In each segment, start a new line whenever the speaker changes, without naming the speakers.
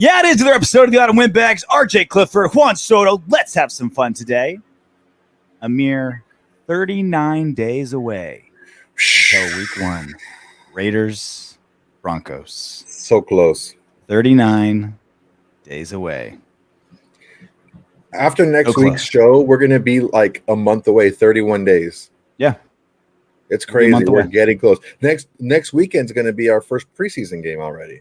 Yeah, it is another episode of the Autumn Windbags. RJ Clifford, Juan Soto. Let's have some fun today. A mere 39 days away until week one. Raiders, Broncos.
So close.
39 days away.
After next week's show, we're going to be like a month away, 31 days.
Yeah.
It's crazy. We're getting close. Next weekend's going to be our first preseason game already.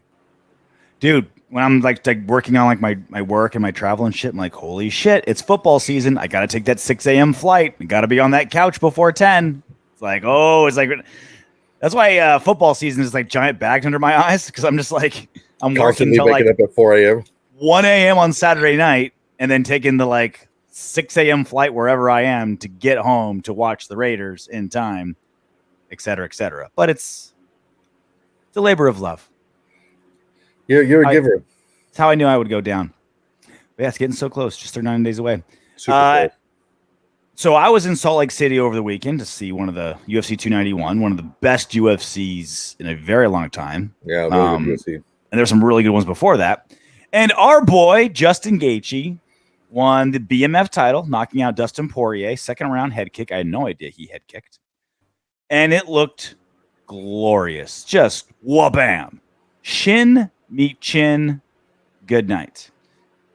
Dude, when I'm like working on like my work and my travel and shit, I'm like, holy shit, it's football season. I got to take that 6 a.m. flight. I got to be on that couch before 10. It's like, that's why football season is like giant bags under my eyes, because I'm just like, I'm working until like
up at 4 a.m.
1 a.m. on Saturday night and then taking the like 6 a.m. flight wherever I am to get home to watch the Raiders in time, et cetera, et cetera. But it's a labor of love.
You're a giver.
It's how I knew I would go down. But yeah, it's getting so close, just 39 days away.
Super close.
So I was in Salt Lake City over the weekend to see one of the UFC 291, one of the best UFCs in a very long time.
Yeah, really good UFC.
And there's some really good ones before that. And our boy, Justin Gaethje, won the BMF title, knocking out Dustin Poirier, second round head kick. I had no idea he head kicked. And it looked glorious. Just wha-bam. Shin meet chin. Good night.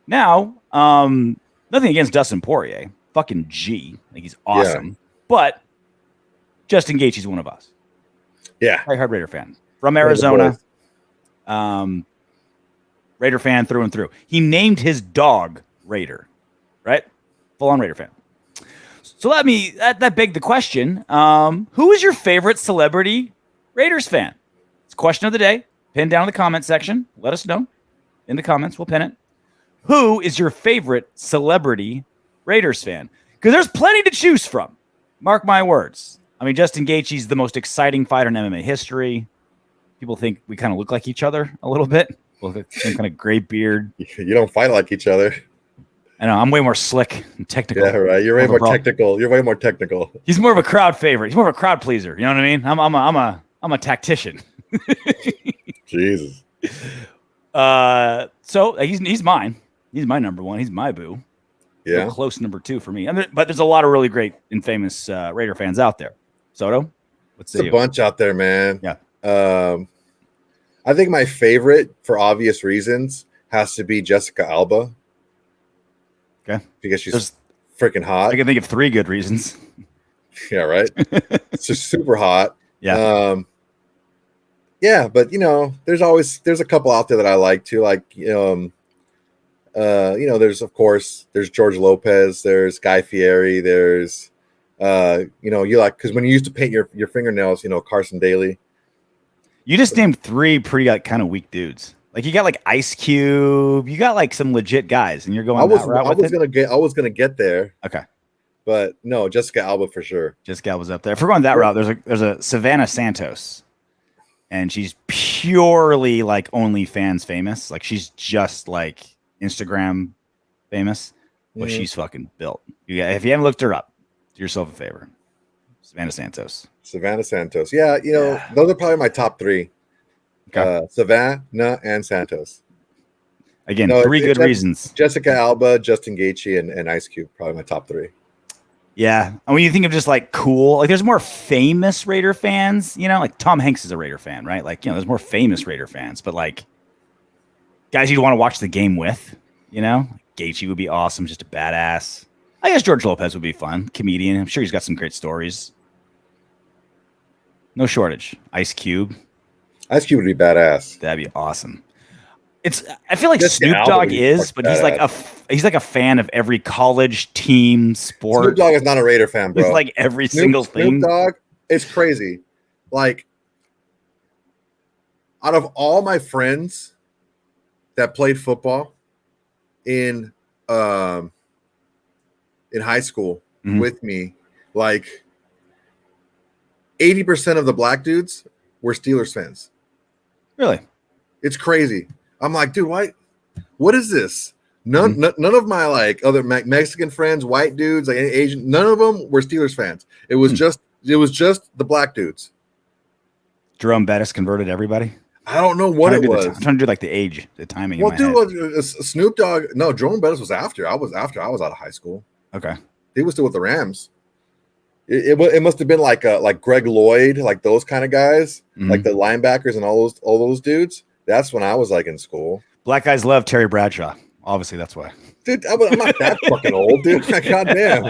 Now, nothing against Dustin Poirier. Fucking G. Like, he's awesome. Yeah. But Justin Gaethje's one of us.
Yeah.
Very hard Raider fan. From Arizona. Raider fan through and through. He named his dog Raider. Right? Full-on Raider fan. So that begged the question, who is your favorite celebrity Raiders fan? It's a question of the day. Pin down in the comment section. Let us know. In the comments, we'll pin it. Who is your favorite celebrity Raiders fan? Because there's plenty to choose from. Mark my words. I mean, Justin Gaethje's the most exciting fighter in MMA history. People think we kind of look like each other a little bit. Well, some kind of gray beard.
You don't fight like each other.
I know. I'm way more slick and technical.
Yeah, right. You're way more technical. You're way more technical.
He's more of a crowd favorite. He's more of a crowd pleaser. You know what I mean? I'm a tactician.
Jesus.
So he's mine. He's my number one. He's my boo.
Yeah.
Close number two for me. But there's a lot of really great and famous Raider fans out there. Soto,
what's a bunch out there, man.
Yeah.
I think my favorite, for obvious reasons, has to be Jessica Alba.
Okay.
Because she's freaking hot.
I can think of 3 good reasons.
Yeah, right. It's just super hot.
Yeah.
Yeah, but there's a couple out there that I like too. Like there's George Lopez, there's Guy Fieri, there's you like, because when you used to paint your fingernails, Carson Daly.
You just named 3 pretty like kind of weak dudes. Like you got like Ice Cube, you got like some legit guys, and you're going that route.
I was gonna get there.
Okay.
But no, Jessica Alba for sure.
Jessica Alba's up there. If we're going that route, there's a Savannah Santos. And she's purely like OnlyFans famous. Like she's just like Instagram famous. But she's fucking built. If you haven't looked her up, do yourself a favor. Savannah Santos.
Yeah, those are probably my top 3.
Okay.
Savannah and Santos.
Again, 3 good reasons.
Jessica Alba, Justin Gaethje, and Ice Cube, probably my top 3.
Yeah. And when you think of just like cool, like there's more famous Raider fans, like Tom Hanks is a Raider fan, right? Like, there's more famous Raider fans, but like guys you'd want to watch the game with, Gaethje would be awesome. Just a badass. I guess George Lopez would be fun. Comedian. I'm sure he's got some great stories. No shortage. Ice Cube
would be badass.
That'd be awesome. I feel like Snoop Dogg is, but he's like a fan of every college team sport.
Snoop Dogg is not a Raider fan, bro.
He's like every single thing.
Snoop Dogg is crazy. Like, out of all my friends that played football in high school with me, like 80% of the black dudes were Steelers fans.
Really?
It's crazy. I'm like, dude, what is this? None of my like other Mexican friends, white dudes, like Asian, none of them were Steelers fans. It was just the black dudes.
Jerome Bettis converted everybody.
I don't know what it was.
I'm trying to do like the age, the timing.
Well,
in
dude,
my head.
Snoop Dogg. No, Jerome Bettis was after. I was out of high school.
Okay.
He was still with the Rams. It must have been like Greg Lloyd, like those kind of guys, like the linebackers and all those dudes. That's when I was like in school.
Black guys love Terry Bradshaw. Obviously, that's why.
Dude, I'm not that fucking old, dude. Goddamn.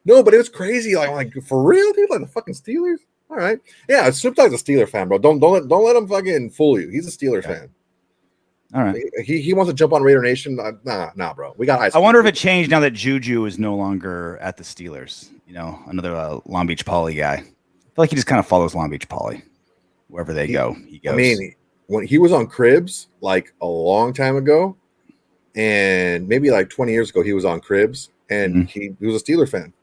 No, but it was crazy. Like for real, dude. Like the fucking Steelers. All right, yeah. Snoop Dogg's a Steeler fan, bro. Don't let him fucking fool you. He's a Steeler fan.
All right.
He wants to jump on Raider Nation. Nah, bro. We got ice.
I wonder if it changed now that Juju is no longer at the Steelers. You know, another Long Beach Poly guy. I feel like he just kind of follows Long Beach Poly. Wherever they go, he goes.
I mean, when he was on Cribs, like a long time ago, and maybe like 20 years ago, he was on Cribs, and he was a Steeler fan.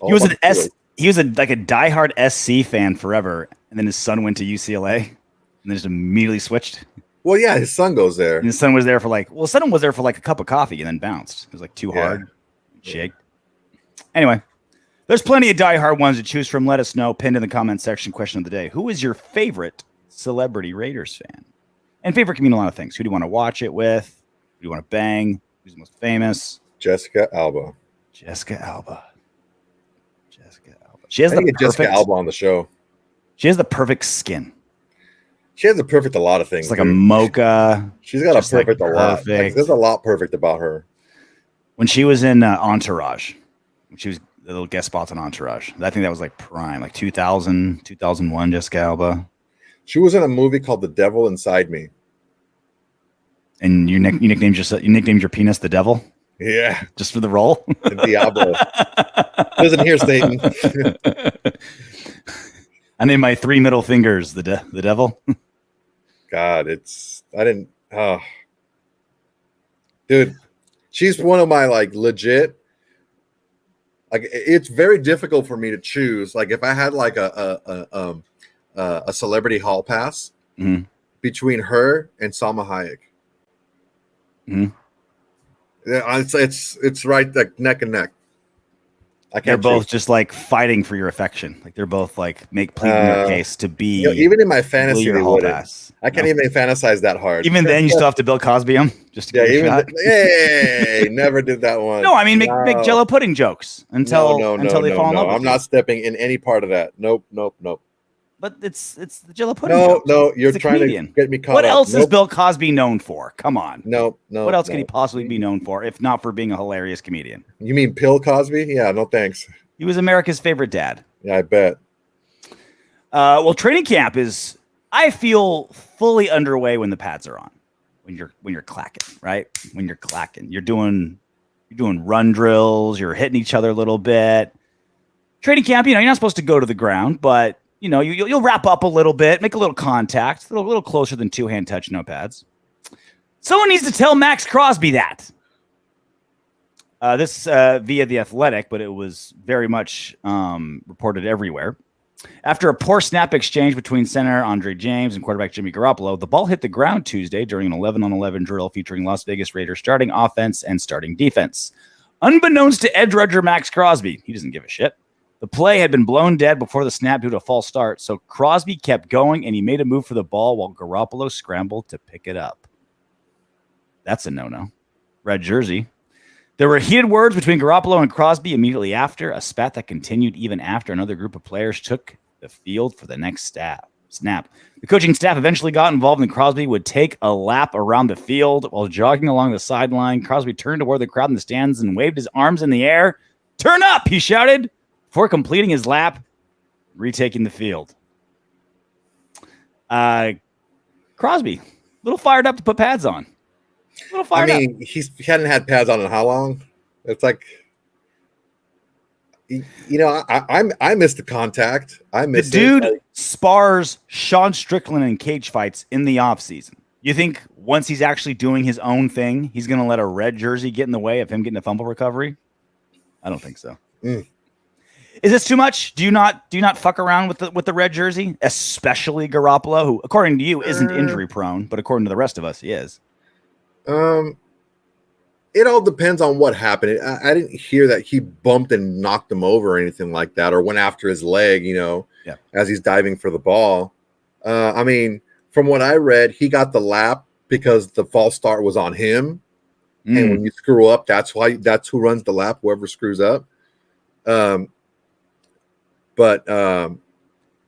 He was like a diehard SC fan forever, and then his son went to UCLA, and then just immediately switched.
Well, yeah, his son goes there.
And his son was there for like a cup of coffee and then bounced. It was like too hard. Shake. Anyway, there's plenty of diehard ones to choose from. Let us know. Pinned in the comment section. Question of the day: who is your favorite celebrity Raiders fan? And favorite can mean a lot of things. Who do you want to watch it with? Who do you want to bang? Who's the most famous?
Jessica Alba.
She has
Jessica Alba on the show.
She has the perfect skin.
She has a perfect a lot of things.
It's like a mocha.
She's got a perfect a lot. Like, there's a lot perfect about her.
When she was in Entourage, when she was the little guest spots on Entourage, I think that was like prime, like 2000, 2001, Jessica Alba.
She was in a movie called The Devil Inside Me.
And you nicknamed your penis the devil?
Yeah.
Just for the role?
The Diablo. Listen here, Satan.
I named my 3 middle fingers the devil.
God, dude, she's one of my like legit, like it's very difficult for me to choose. Like if I had like a celebrity hall pass between her and Salma Hayek. Yeah, it's right like neck and neck.
They're both just like fighting for your affection. Like they're both like pleading their case to be.
Even in my fantasy,
they wouldn't.
I can't even fantasize that hard.
Even then, you still have to Bill Cosby them. Just to get a shot.
Hey, never did that one.
No, I mean make Jello pudding jokes until they fall in love.
I'm not stepping in any part of that. Nope.
But it's the Jello pudding. No,
you're trying to get me caught.
What else is Bill Cosby known for? Come on.
No.
What else could he possibly be known for if not for being a hilarious comedian?
You mean Bill Cosby? Yeah, no thanks.
He was America's favorite dad.
Yeah, I bet.
Well, training camp is, I feel, fully underway when the pads are on. When you're clacking, right? When you're clacking, you're doing run drills. You're hitting each other a little bit. Training camp, you're not supposed to go to the ground, but you'll wrap up a little bit, make a little contact, a little closer than 2-hand touch, no pads. Someone needs to tell Maxx Crosby that. This via The Athletic, but it was very much reported everywhere. After a poor snap exchange between center Andre James and quarterback Jimmy Garoppolo, the ball hit the ground Tuesday during an 11-on-11 drill featuring Las Vegas Raiders starting offense and starting defense. Unbeknownst to edge rusher Maxx Crosby, he doesn't give a shit. The play had been blown dead before the snap due to a false start, so Crosby kept going, and he made a move for the ball while Garoppolo scrambled to pick it up. That's a no-no. Red jersey. There were heated words between Garoppolo and Crosby immediately after, a spat that continued even after another group of players took the field for the next snap. The coaching staff eventually got involved, and Crosby would take a lap around the field while jogging along the sideline. Crosby turned toward the crowd in the stands and waved his arms in the air. "Turn up," he shouted, before completing his lap, retaking the field. Crosby, a little fired up to put pads on. A little fired up.
He hadn't had pads on in how long? It's like, I missed the contact. I missed
the dude spars Sean Strickland in cage fights in the offseason. You think once he's actually doing his own thing, he's going to let a red jersey get in the way of him getting a fumble recovery? I don't think so. Is this too much? Do you not fuck around with the red jersey, especially Garoppolo, who, according to you, isn't injury prone, but according to the rest of us, he is?
It all depends on what happened. I didn't hear that he bumped and knocked him over or anything like that, or went after his leg, as he's diving for the ball. I mean, from what I read, he got the lap because the false start was on him. And when you screw up, that's who runs the lap, whoever screws up. But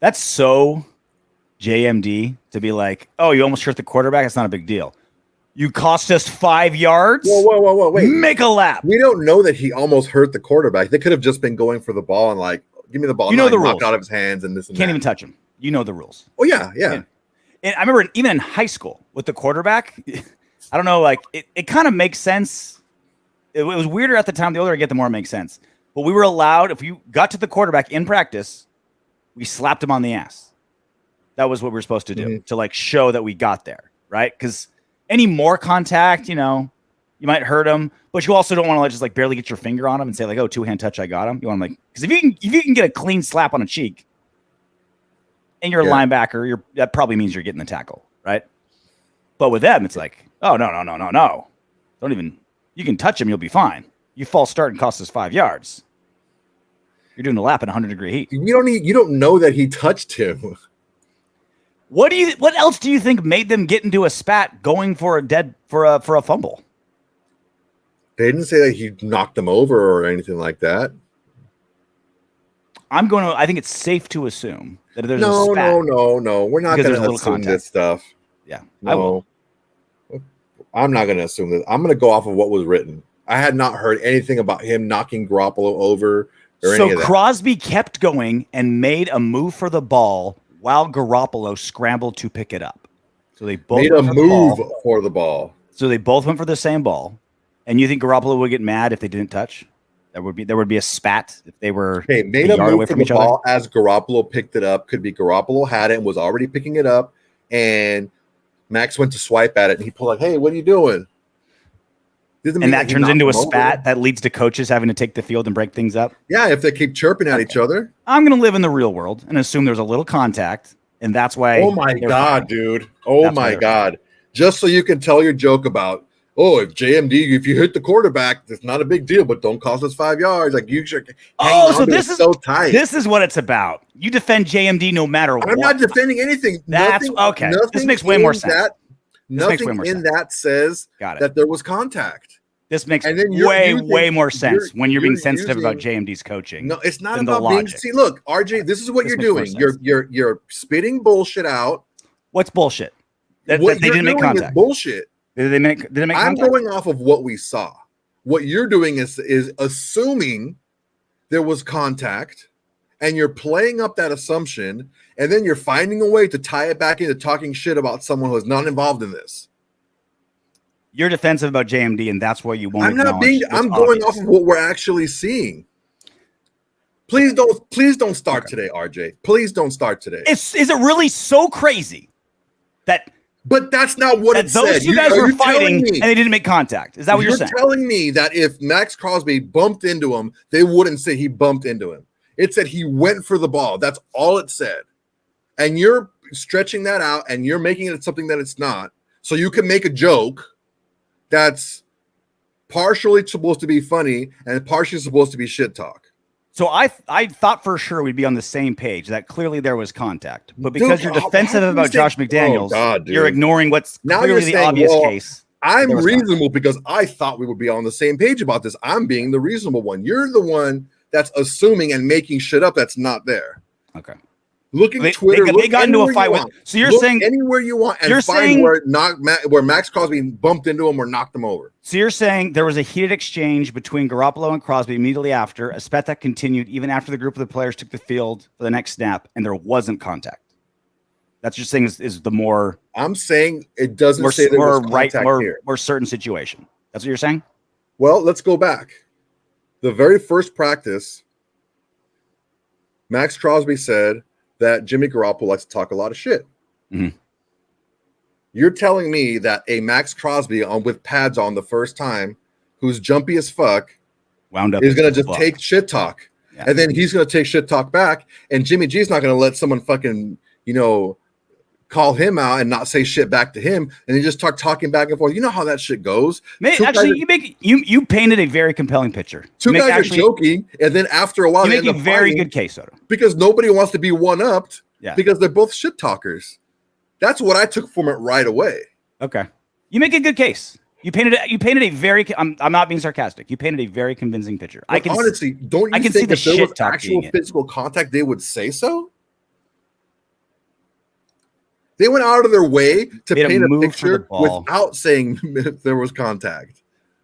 that's so JMD to be like, oh, you almost hurt the quarterback. It's not a big deal. You cost us 5 yards.
Whoa, wait.
Make a lap.
We don't know that he almost hurt the quarterback. They could have just been going for the ball and like, give me the ball.
You know the rules.
Knocked out of his hands and this and
Can't
that.
even touch him. You know the rules.
Oh, yeah.
And I remember even in high school with the quarterback, I don't know, like it kind of makes sense. It was weirder at the time. The older I get, the more it makes sense. But we were allowed, if you got to the quarterback in practice, we slapped him on the ass. That was what we were supposed to do to like show that we got there, right? Because any more contact, you might hurt him, but you also don't want to just like barely get your finger on him and say like, oh, 2-hand touch, I got him. You want to like, because if you can get a clean slap on a cheek and you're a linebacker, that probably means you're getting the tackle, right? But with them, it's like, oh, no. Don't even, you can touch him, you'll be fine. You false start and cost us 5 yards. You're doing a lap in 100-degree heat.
You don't know that he touched him.
What else do you think made them get into a spat going for a fumble?
They didn't say that he knocked them over or anything like that.
I think it's safe to assume that there's a spat.
No. We're not going to assume this stuff.
Yeah,
no.
I will.
I'm not going to assume this. I'm going to go off of what was written. I had not heard anything about him knocking Garoppolo over or any of that.
Crosby kept going and made a move for the ball while Garoppolo scrambled to pick it up. So they both
made a move for the ball.
So they both went for the same ball. And you think Garoppolo would get mad if they didn't touch? There would be a spat if they were
made a move for the ball as Garoppolo picked it up. Could be Garoppolo had it and was already picking it up, and Max went to swipe at it, and he pulled like, "Hey, what are you doing?"
And that turns into a spat that leads to coaches having to take the field and break things up.
Yeah, if they keep chirping at each other.
I'm going to live in the real world and assume there's a little contact, and that's why.
Oh my God, dude! Oh my God! Just so you can tell your joke about. Oh, if you hit the quarterback, it's not a big deal, but don't cost us 5 yards. Like you should.
So this is so tight. This is what it's about. You defend JMD no matter what.
I'm not defending anything.
That's okay. This makes way more sense.
Nothing in that says that there was contact.
This makes way more sense when you're being sensitive about JMD's coaching.
No, it's not about being. See, look, RJ, this is what you're doing. You're spitting bullshit out.
What's bullshit? That they didn't make contact.
Bullshit.
Did they make
I'm going off of what we saw. What you're doing is assuming there was contact, and you're playing up that assumption, and then you're finding a way to tie it back into talking shit about someone who is not involved in this.
You're defensive about JMD, and that's what you want.
I'm going off of what we're actually seeing. Please don't start today, RJ. Please don't start today.
Is it really so crazy that?
But that's not what it said.
Those two guys were fighting and they didn't make contact. Is that what you're saying?
You're telling me that if Maxx Crosby bumped into him, they wouldn't say he bumped into him. It said he went for the ball. That's all it said. And you're stretching that out and you're making it something that it's not. So you can make a joke that's partially supposed to be funny and partially supposed to be shit talk.
So I thought for sure we'd be on the same page, that clearly there was contact. But because you're defensive about Josh McDaniels, you're ignoring what's clearly the obvious case.
I'm reasonable because I thought we would be on the same page about this. I'm being the reasonable one. You're the one that's assuming and making shit up that's not there.
Okay.
Look at Twitter.
They got into a fight with. So you're saying
anywhere you want, and you're find where Maxx Crosby bumped into him or knocked him over.
So you're saying there was a heated exchange between Garoppolo and Crosby immediately after, a spat that continued even after the group of the players took the field for the next snap, and there wasn't contact. That's just saying is the more.
I'm saying it doesn't say there was contact here.
More certain situation. That's what you're saying.
Well, let's go back. The very first practice, Maxx Crosby said that Jimmy Garoppolo likes to talk a lot of shit.
Mm-hmm.
You're telling me that a Maxx Crosby with pads on the first time, who's jumpy as fuck,
wound up
is going to just take shit talk. Yeah. And then he's going to take shit talk back. And Jimmy G's not going to let someone fucking, call him out and not say shit back to him. And they just talking back and forth. You know how that shit goes.
You painted a very compelling picture.
Two guys are joking. And then after a while,
you make a very good case, Soto.
Because nobody wants to be one-upped because they're both shit talkers. That's what I took from it right away.
Okay, you make a good case. You painted a very. I'm not being sarcastic. You painted a very convincing picture.
But honestly, don't you think if there was actual physical contact, they would say so? They went out of their way to paint a picture without saying if there was contact.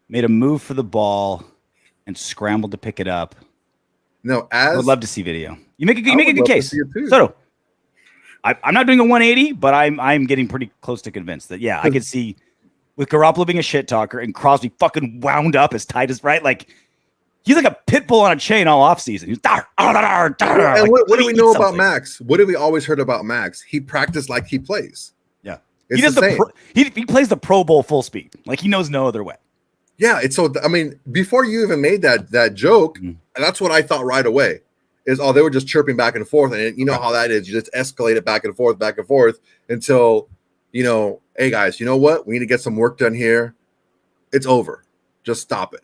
Made a move for the ball and scrambled to pick it up.
No,
I would love to see video. You make a good case. Soto, I'm not doing a 180, but I'm getting pretty close to convinced that I could see with Garoppolo being a shit talker and Crosby fucking wound up as tight as right, like he's like a pit bull on a chain all offseason.
And what do we know about Maxx? What have we always heard about Maxx? He practiced like he plays.
Yeah, he does he plays the Pro Bowl full speed. Like he knows no other way.
Yeah, it's so. I mean, before you even made that joke, that's what I thought right away. Is they were just chirping back and forth, and you know how that is. You just escalate it back and forth until hey guys, you know what? We need to get some work done here. It's over. Just stop it.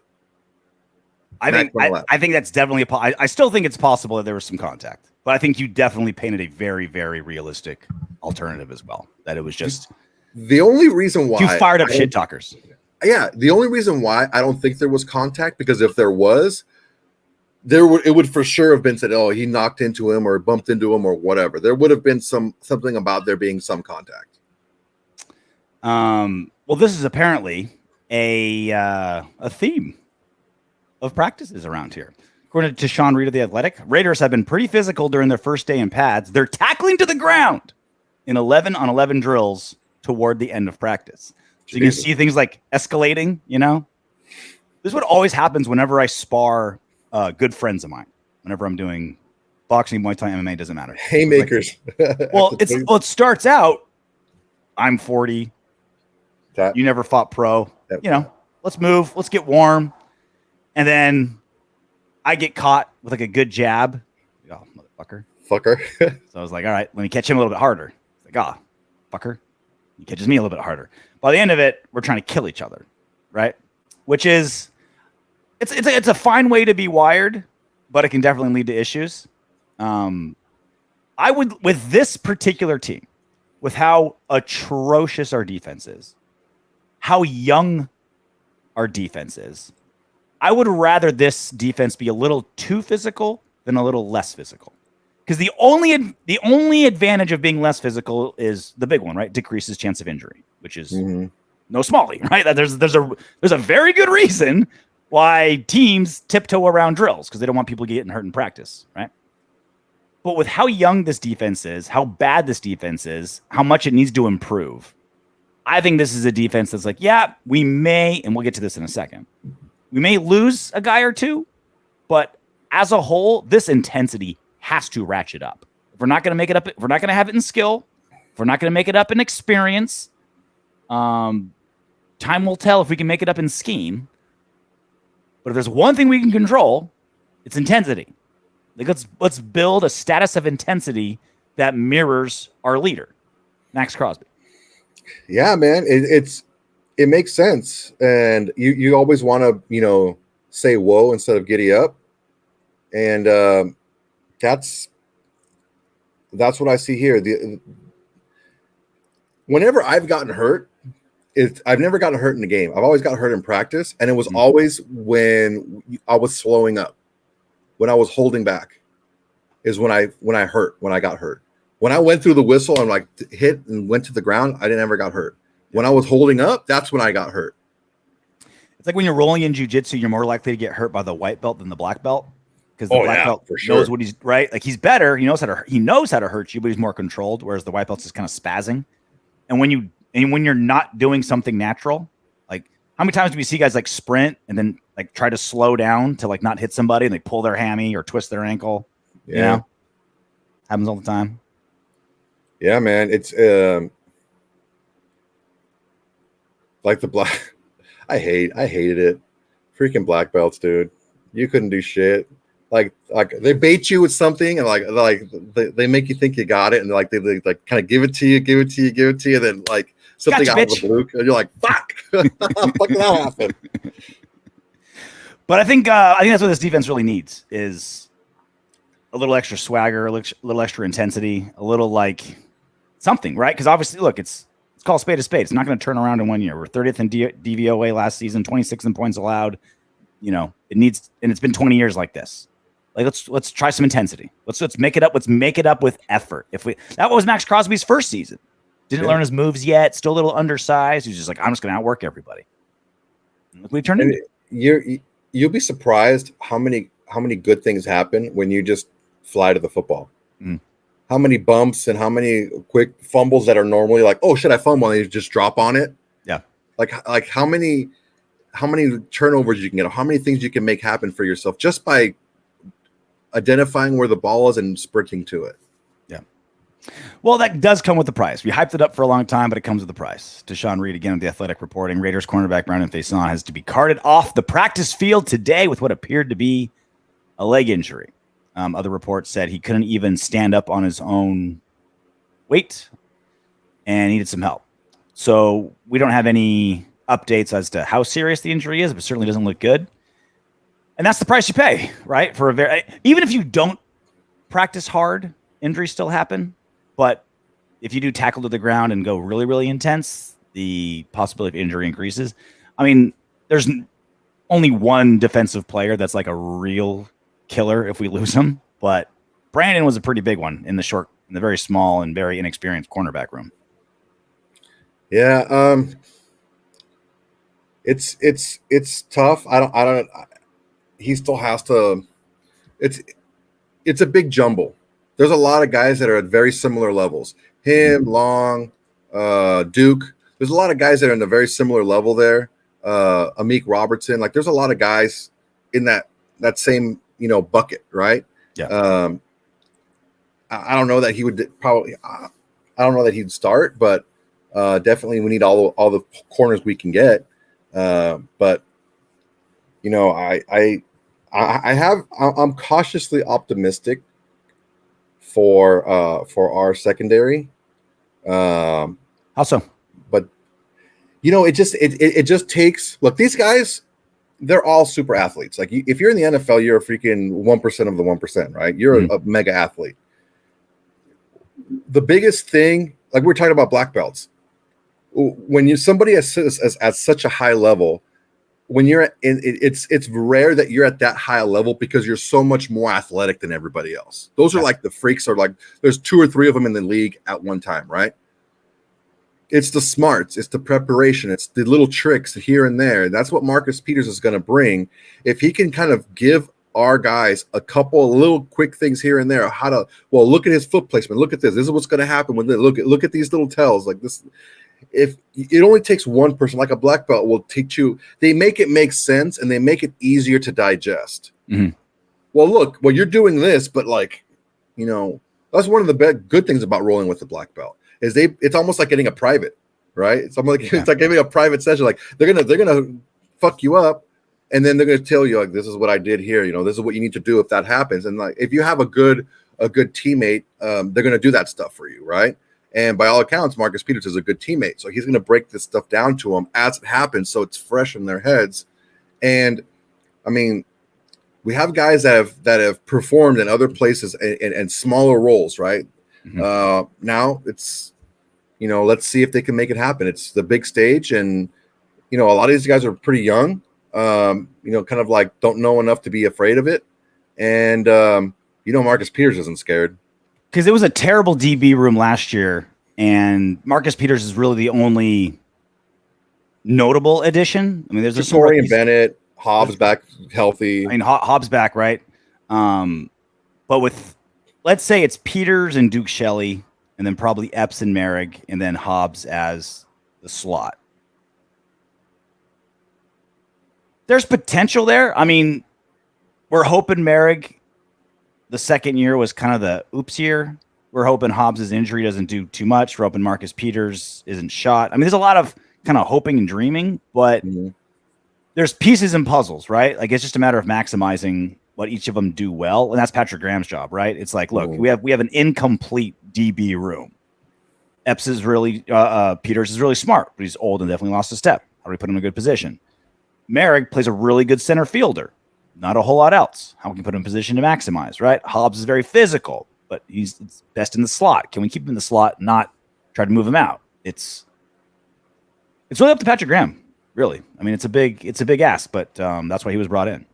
I think that's definitely I still think it's possible that there was some contact, but I think you definitely painted a very, very realistic alternative as well. That it was just
the only reason why
you fired up shit talkers.
Yeah, the only reason why I don't think there was contact, because if there was, it would for sure have been said, oh, he knocked into him or bumped into him or whatever. There would have been something about there being some contact.
Well, this is apparently a theme of practices around here. According to Sean Reed of The Athletic, Raiders have been pretty physical during their first day in pads. They're tackling to the ground in 11-on-11 drills toward the end of practice. So you can see things like escalating, This is what always happens whenever I spar good friends of mine. Whenever I'm doing boxing, Muay Thai, MMA, doesn't matter.
Haymakers.
It starts out, I'm 40. You never fought pro. Let's move. Let's get warm. And then I get caught with like a good jab. Oh, motherfucker.
Fucker.
So I was like, all right, let me catch him a little bit harder. It's like, fucker. He catches me a little bit harder. By the end of it, we're trying to kill each other, right? Which is, it's a fine way to be wired, but it can definitely lead to issues. I would, with this particular team, with how atrocious our defense is, how young our defense is, I would rather this defense be a little too physical than a little less physical. Because the only advantage of being less physical is the big one, right? Decreases chance of injury, which is no smalley, right? There's a very good reason why teams tiptoe around drills, because they don't want people getting hurt in practice, right? But with how young this defense is, how bad this defense is, how much it needs to improve, I think this is a defense that's like, we may, and we'll get to this in a second, we may lose a guy or two, but as a whole, this intensity has to ratchet up. If we're not going to make it up, if we're not going to have it in skill, if we're not going to make it up in experience, time will tell if we can make it up in scheme. But if there's one thing we can control, it's intensity. Like let's build a status of intensity that mirrors our leader, Maxx Crosby.
Yeah, man, it makes sense, and you always want to say whoa instead of giddy up, and that's what I see here. Whenever I've gotten hurt, I've never gotten hurt in the game. I've always got hurt in practice, and it was always when I was slowing up, when I was holding back, is when I got hurt. When I went through the whistle and like hit and went to the ground, I never got hurt. When I was holding up, that's when I got hurt.
It's like when you're rolling in jiu-jitsu, you're more likely to get hurt by the white belt than the black belt. Because the black belt knows what he's right. Like he's better. He knows how to hurt you, but he's more controlled. Whereas the white belt's just kind of spazzing. And when you're not doing something natural, like how many times do we see guys like sprint and then like try to slow down to like not hit somebody and they pull their hammy or twist their ankle?
Yeah.
Happens all the time.
Yeah, man. It's like the black. I hated it. Freaking black belts, dude. You couldn't do shit. Like they bait you with something and like they make you think you got it, and they like kind of give it to you, and then like something out of the blue, and you're like, fuck, fuck that happened.
But I think that's what this defense really needs is a little extra swagger, a little extra intensity, a little like something, right? Because obviously, look, it's called spade a spade. It's not going to turn around in 1 year. We're 30th in DVOA last season, 26th in points allowed. It needs, and it's been 20 years like this. Like let's try some intensity. Let's make it up. Let's make it up with effort. That was Maxx Crosby's first season. Didn't learn his moves yet. Still a little undersized. He's just like, I'm just going to outwork everybody. And look what he turned into.
You'll be surprised how many good things happen when you just fly to the football. Mm. How many bumps and how many quick fumbles that are normally like, oh shit, I fumbled, and you just drop on it.
Yeah.
Like how many turnovers you can get, how many things you can make happen for yourself just by identifying where the ball is and sprinting to it.
Yeah. Well, that does come with the price. We hyped it up for a long time, but it comes with the price. Deshaun Reed, again, with the Athletic reporting. Raiders cornerback Brandon Facyson has to be carted off the practice field today with what appeared to be a leg injury. Other reports said he couldn't even stand up on his own weight and needed some help. So we don't have any updates as to how serious the injury is, but certainly doesn't look good. And that's the price you pay, right? Even if you don't practice hard, injuries still happen. But if you do tackle to the ground and go really, really intense, the possibility of injury increases. I mean, there's only one defensive player that's like a real killer if we lose him. But Brandon was a pretty big one in the very small and very inexperienced cornerback room.
Yeah. It's tough. He still has to. It's a big jumble. There's a lot of guys that are at very similar levels. Him, Long, Duke. There's a lot of guys that are in a very similar level there. Amik Robertson. Like there's a lot of guys in that same bucket, right?
Yeah.
I don't know that he would probably. I don't know that he'd start, but definitely we need all the corners we can get. But I'm cautiously optimistic for our secondary.
How so?
But it just takes. Look, these guys, they're all super athletes. Like if you're in the NFL, you're a freaking 1% of the 1%, right? You're a mega athlete. The biggest thing, like we're talking about black belts, when somebody is at such a high level, when you're it's rare that you're at that high level because you're so much more athletic than everybody else. Those are like the freaks, are like there's 2 or 3 of them in the league at one time, right? It's the smarts, it's the preparation, it's the little tricks here and there. That's what Marcus Peters is going to bring. If he can kind of give our guys a couple of little quick things here and there, look at his foot placement, look at this is what's going to happen when they look at these little tells like this. If it only takes one person, like a black belt will teach you, they make it make sense and they make it easier to digest. Mm-hmm. Well, you're doing this, but that's one of the good things about rolling with the black belt is it's almost like getting a private, right? It's almost like it's like giving a private session. Like they're gonna fuck you up, and then they're gonna tell you like, this is what I did here. This is what you need to do if that happens. And like if you have a good teammate, they're gonna do that stuff for you, right? And by all accounts, Marcus Peters is a good teammate. So he's going to break this stuff down to them as it happens so it's fresh in their heads. And, I mean, we have guys that have performed in other places and smaller roles, right? Mm-hmm. Now it's, let's see if they can make it happen. It's the big stage. And, a lot of these guys are pretty young, kind of like don't know enough to be afraid of it. And, Marcus Peters isn't scared.
Because it was a terrible DB room last year, and Marcus Peters is really the only notable addition. I mean, there's
Torrey and Bennett, Hobbs back healthy.
I mean, Hobbs back, right? But with, let's say it's Peters and Duke Shelley, and then probably Epps and Moehrig, and then Hobbs as the slot. There's potential there. I mean, we're hoping Moehrig, the second year was kind of the oops year. We're hoping Hobbs' injury doesn't do too much. We're hoping Marcus Peters isn't shot. I mean, there's a lot of kind of hoping and dreaming, but there's pieces and puzzles, right? Like it's just a matter of maximizing what each of them do well, and that's Patrick Graham's job, right? It's like, look, we have an incomplete DB room. Epps is really Peters is really smart, but he's old and definitely lost a step. How do we put him in a good position? Moehrig plays a really good center fielder. Not a whole lot else. How can we put him in position to maximize, right? Hobbs is very physical, but he's best in the slot. Can we keep him in the slot, not tried to move him out. It's really up to Patrick Graham, really. I mean, it's a big ask, but that's why he was brought in.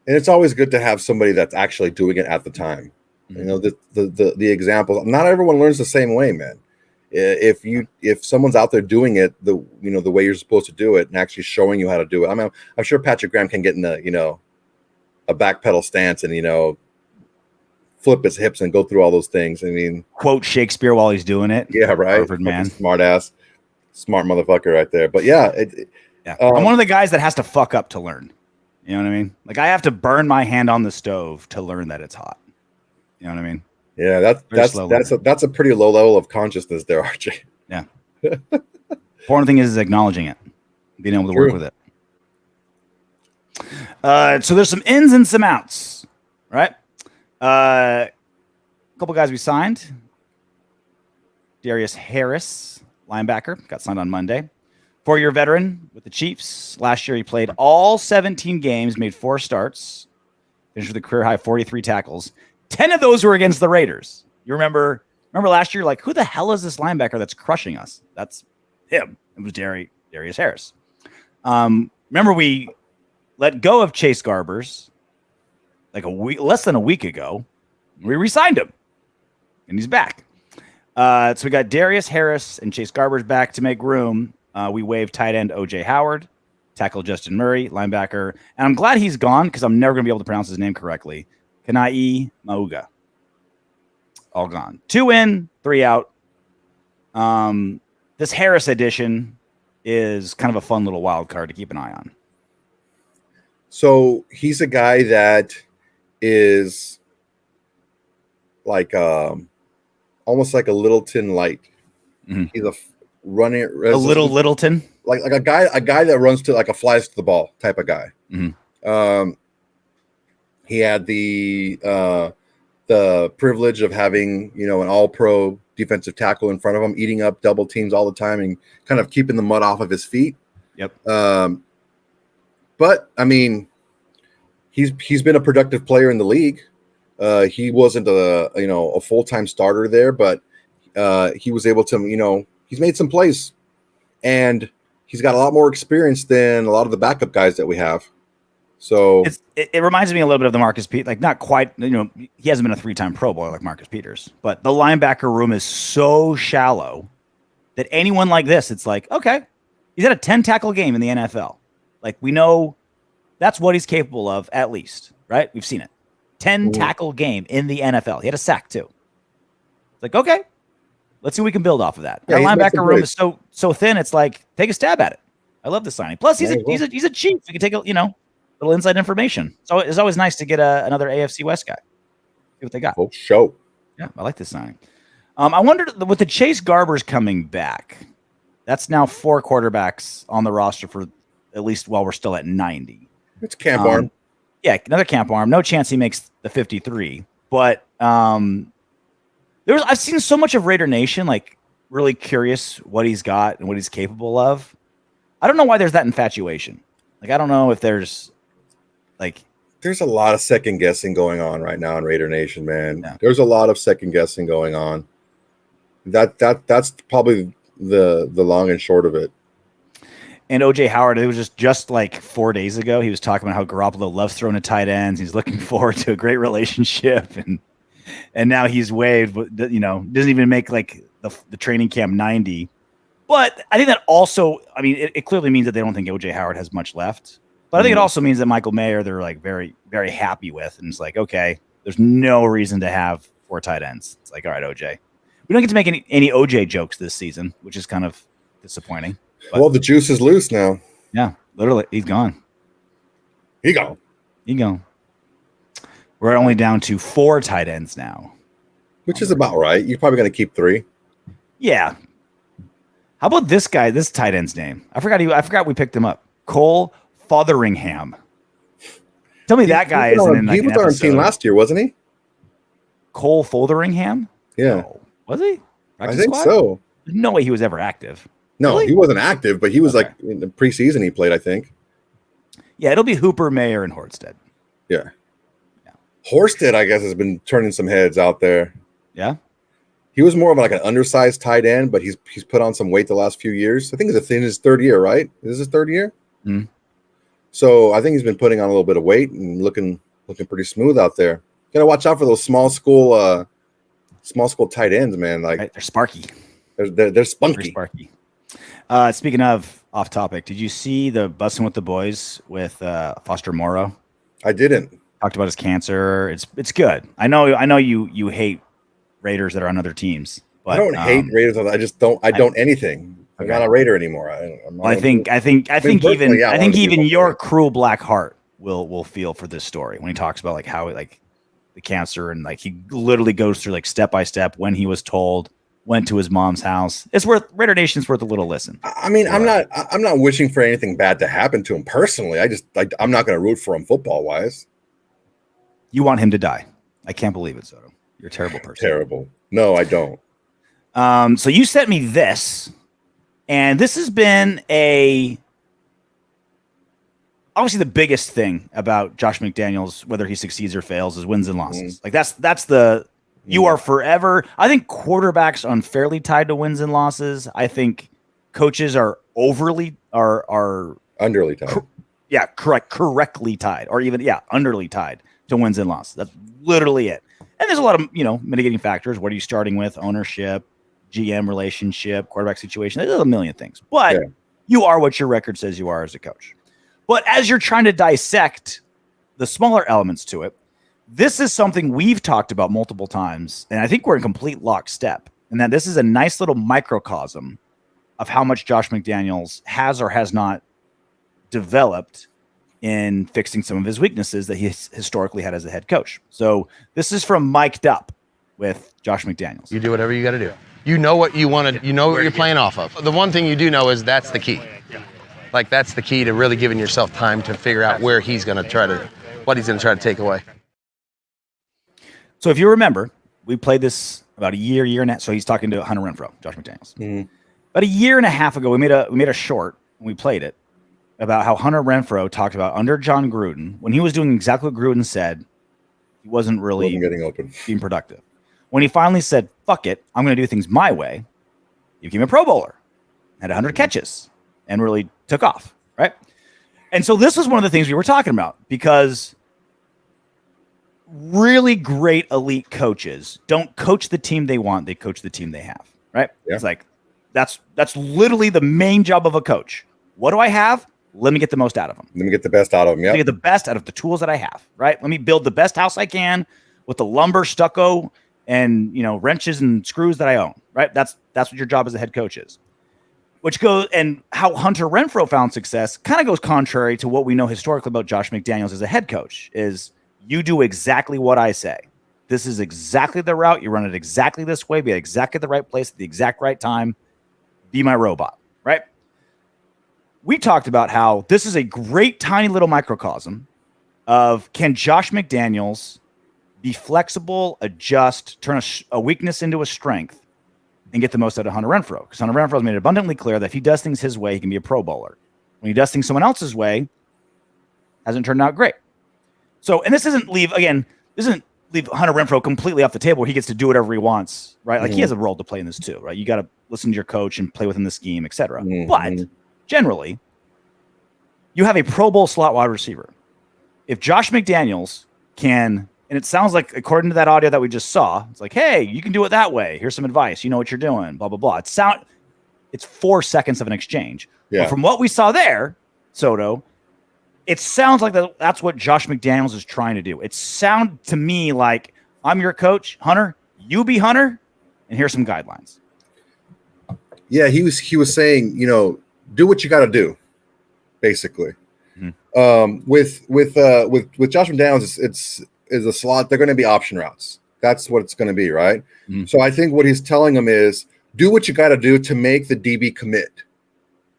And it's always good to have somebody that's actually doing it at the time. You know, the examples. Not everyone learns the same way, man. If someone's out there doing it the way you're supposed to do it and actually showing you how to do it, I'm sure Patrick Graham can get in a back pedal stance and flip his hips and go through all those things. I mean,
quote Shakespeare while he's doing it.
Yeah, right.
Harvard man,
smart motherfucker right there. But yeah,
I'm one of the guys that has to fuck up to learn. You know what I mean? Like I have to burn my hand on the stove to learn that it's hot. You know what I mean?
Yeah, that's a pretty low level of consciousness there, RJ.
Yeah. Important thing is acknowledging it, being able to work with it. So there's some ins and some outs, right? A couple guys we signed. Darius Harris, linebacker, got signed on Monday. 4-year veteran with the Chiefs. Last year he played all 17 games, made 4 starts, finished with a career high 43 tackles. 10 of those were against the Raiders. You remember last year, like, who the hell is this linebacker that's crushing us? That's him. It was Darius Harris. Remember we let go of Chase Garbers like less than a week ago. We re-signed him, and he's back. So we got Darius Harris and Chase Garbers back to make room. We waived tight end O.J. Howard, tackle Justin Murray, linebacker. And I'm glad he's gone because I'm never going to be able to pronounce his name correctly. Kana'i, Mauga. All gone. 2 in, 3 out. This Harris edition is kind of a fun little wild card to keep an eye on.
So he's a guy that is like almost like a Littleton light. Mm-hmm. He's a little
Littleton,
like a guy that runs to like a flies to the ball type of guy. Mm-hmm. He had the privilege of having an all-pro defensive tackle in front of him, eating up double teams all the time and kind of keeping the mud off of his feet.
Yep.
But I mean, he's been a productive player in the league. He wasn't a full-time starter there, but he was able to he's made some plays, and he's got a lot more experience than a lot of the backup guys that we have. So
it reminds me a little bit of the Marcus Peters, like not quite, he hasn't been a 3-time Pro Bowler like Marcus Peters, but the linebacker room is so shallow that anyone like this, it's like, okay, he's had a 10 tackle game in the NFL. Like we know that's what he's capable of, at least, right? We've seen it. 10 tackle game in the NFL. He had a sack too. It's like, okay, let's see what we can build off of that. Yeah, our linebacker room is so thin. It's like, take a stab at it. I love this signing. Plus, he's a chief. You can take a little inside information. So it's always nice to get another AFC West guy. See what they got.
Oh, show.
Yeah, I like this signing. I wondered with the Chase Garbers coming back. That's now 4 quarterbacks on the roster for at least while we're still at 90.
It's camp arm.
Yeah, another camp arm. No chance he makes the 53. But I've seen so much of Raider Nation, like really curious what he's got and what he's capable of. I don't know why there's that infatuation. Like I don't know if there's
a lot of second guessing going on right now in Raider Nation, man. Yeah. There's a lot of second guessing going on. That's probably the long and short of it.
And O.J. Howard, it was just like 4 days ago, he was talking about how Garoppolo loves throwing to tight ends. He's looking forward to a great relationship, and now he's waived. Doesn't even make like the training camp 90. But I think that also, I mean, it clearly means that they don't think O.J. Howard has much left. But I think it also means that Michael Mayer, they're like very, very happy with. And it's like, okay, there's no reason to have 4 tight ends. It's like, all right, OJ. We don't get to make any OJ jokes this season, which is kind of disappointing. But,
well, the juice is loose now.
Yeah, literally. He's gone.
He gone.
We're only down to 4 tight ends now.
Which is about right. You're probably going to keep 3.
Yeah. How about this guy, this tight end's name? I forgot we picked him up. Cole Fotheringham. Tell me that guy isn't in like an episode. He was on our team
last year, wasn't he?
Cole Fotheringham?
Yeah.
No. Was he?
Practice squad? So.
There's no way he was ever active.
No, really? He wasn't active, but he was like in the preseason he played, I think.
Yeah, it'll be Hooper, Mayer, and Horsted.
Yeah. Horsted, I guess, has been turning some heads out there.
Yeah?
He was more of like an undersized tight end, but he's put on some weight the last few years. I think it's in his third year, right? Is this his third year?
Mm-hmm.
So I think he's been putting on a little bit of weight and looking pretty smooth out there. Gotta watch out for those small school tight ends, man. Like
right, they're sparky.
They're spunky.
They're sparky. Speaking of off topic, did you see the Bussin' with the Boys with Foster Moreau?
I didn't.
Talked about his cancer. It's good. I know you hate Raiders that are on other teams. But,
I don't hate Raiders. I just don't. I don't anything. I'm not a Raider anymore.
I think even your cruel black heart will feel for this story when he talks about like how like the cancer and like he literally goes through like step by step when he was told, went to his mom's house. It's worth Raider Nation's worth a little listen.
I mean, I'm not wishing for anything bad to happen to him personally. I'm not going to root for him football wise.
You want him to die. I can't believe it, Soto. You're a terrible person.
Terrible. No, I don't.
So you sent me this, and this has been obviously the biggest thing about Josh McDaniels, whether he succeeds or fails, is wins and losses. Like that's you are forever. I think quarterbacks are unfairly tied to wins and losses. I think coaches are underly tied. Correctly tied, or even underly tied to wins and losses. That's literally it. And there's a lot of, mitigating factors. What are you starting with? Ownership, GM relationship, quarterback situation. There's a million things. But you are what your record says you are as a coach. But as you're trying to dissect the smaller elements to it, this is something we've talked about multiple times, and I think we're in complete lockstep, and that this is a nice little microcosm of how much Josh McDaniels has or has not developed in fixing some of his weaknesses that he historically had as a head coach. So this is from Mic'd Up with Josh McDaniels.
You do whatever you got to do. You know what you want to, you know what you're playing off of. The one thing you do know is that's the key. Like that's the key to really giving yourself time to figure out where he's going to what he's going to try to take away.
So if you remember, we played this about a year and a half. So he's talking to Hunter Renfrow, Josh McDaniels. Mm-hmm. About a year and a half ago, we made a short and we played it about how Hunter Renfrow talked about under John Gruden, when he was doing exactly what Gruden said, he wasn't
getting open,
being productive. When he finally said, fuck it, I'm going to do things my way, he became a Pro Bowler, had 100 catches, and really took off, right? And so this was one of the things we were talking about, because really great elite coaches don't coach the team they want, they coach the team they have, right? Yeah. It's like, that's literally the main job of a coach. What do I have? Let me get the most out of them.
Let me get the best out of them. Yeah.
Let me get the best out of the tools that I have, right? Let me build the best house I can with the lumber, stucco, and wrenches and screws that I own, right? That's what your job as a head coach is. And how Hunter Renfrow found success kind of goes contrary to what we know historically about Josh McDaniels as a head coach, is you do exactly what I say. This is exactly the route. You run it exactly this way, be at exactly the right place at the exact right time. Be my robot, right? We talked about how this is a great tiny little microcosm of, can Josh McDaniels be flexible, adjust, turn a weakness into a strength, and get the most out of Hunter Renfrow? Because Hunter Renfrow has made it abundantly clear that if he does things his way, he can be a Pro Bowler. When he does things someone else's way, hasn't turned out great. So, and this isn't leave Hunter Renfrow completely off the table where he gets to do whatever he wants, right? Like he has a role to play in this too, right? You got to listen to your coach and play within the scheme, etc. But generally, you have a Pro Bowl slot wide receiver. If Josh McDaniels can, and it sounds like, according to that audio that we just saw, it's like, hey, you can do it that way. Here's some advice. You know what you're doing, blah, blah, blah. It's 4 seconds of an exchange. Yeah. But from what we saw there, Soto, it sounds like that's what Josh McDaniels is trying to do. It sounded to me like, I'm your coach, Hunter, you be Hunter, and here's some guidelines.
Yeah, he was saying, do what you got to do, basically. Mm-hmm. With Josh McDaniels, it's a slot. They're going to be option routes. That's what it's going to be, right? Mm-hmm. So I think what he's telling them is, do what you got to do to make the DB commit.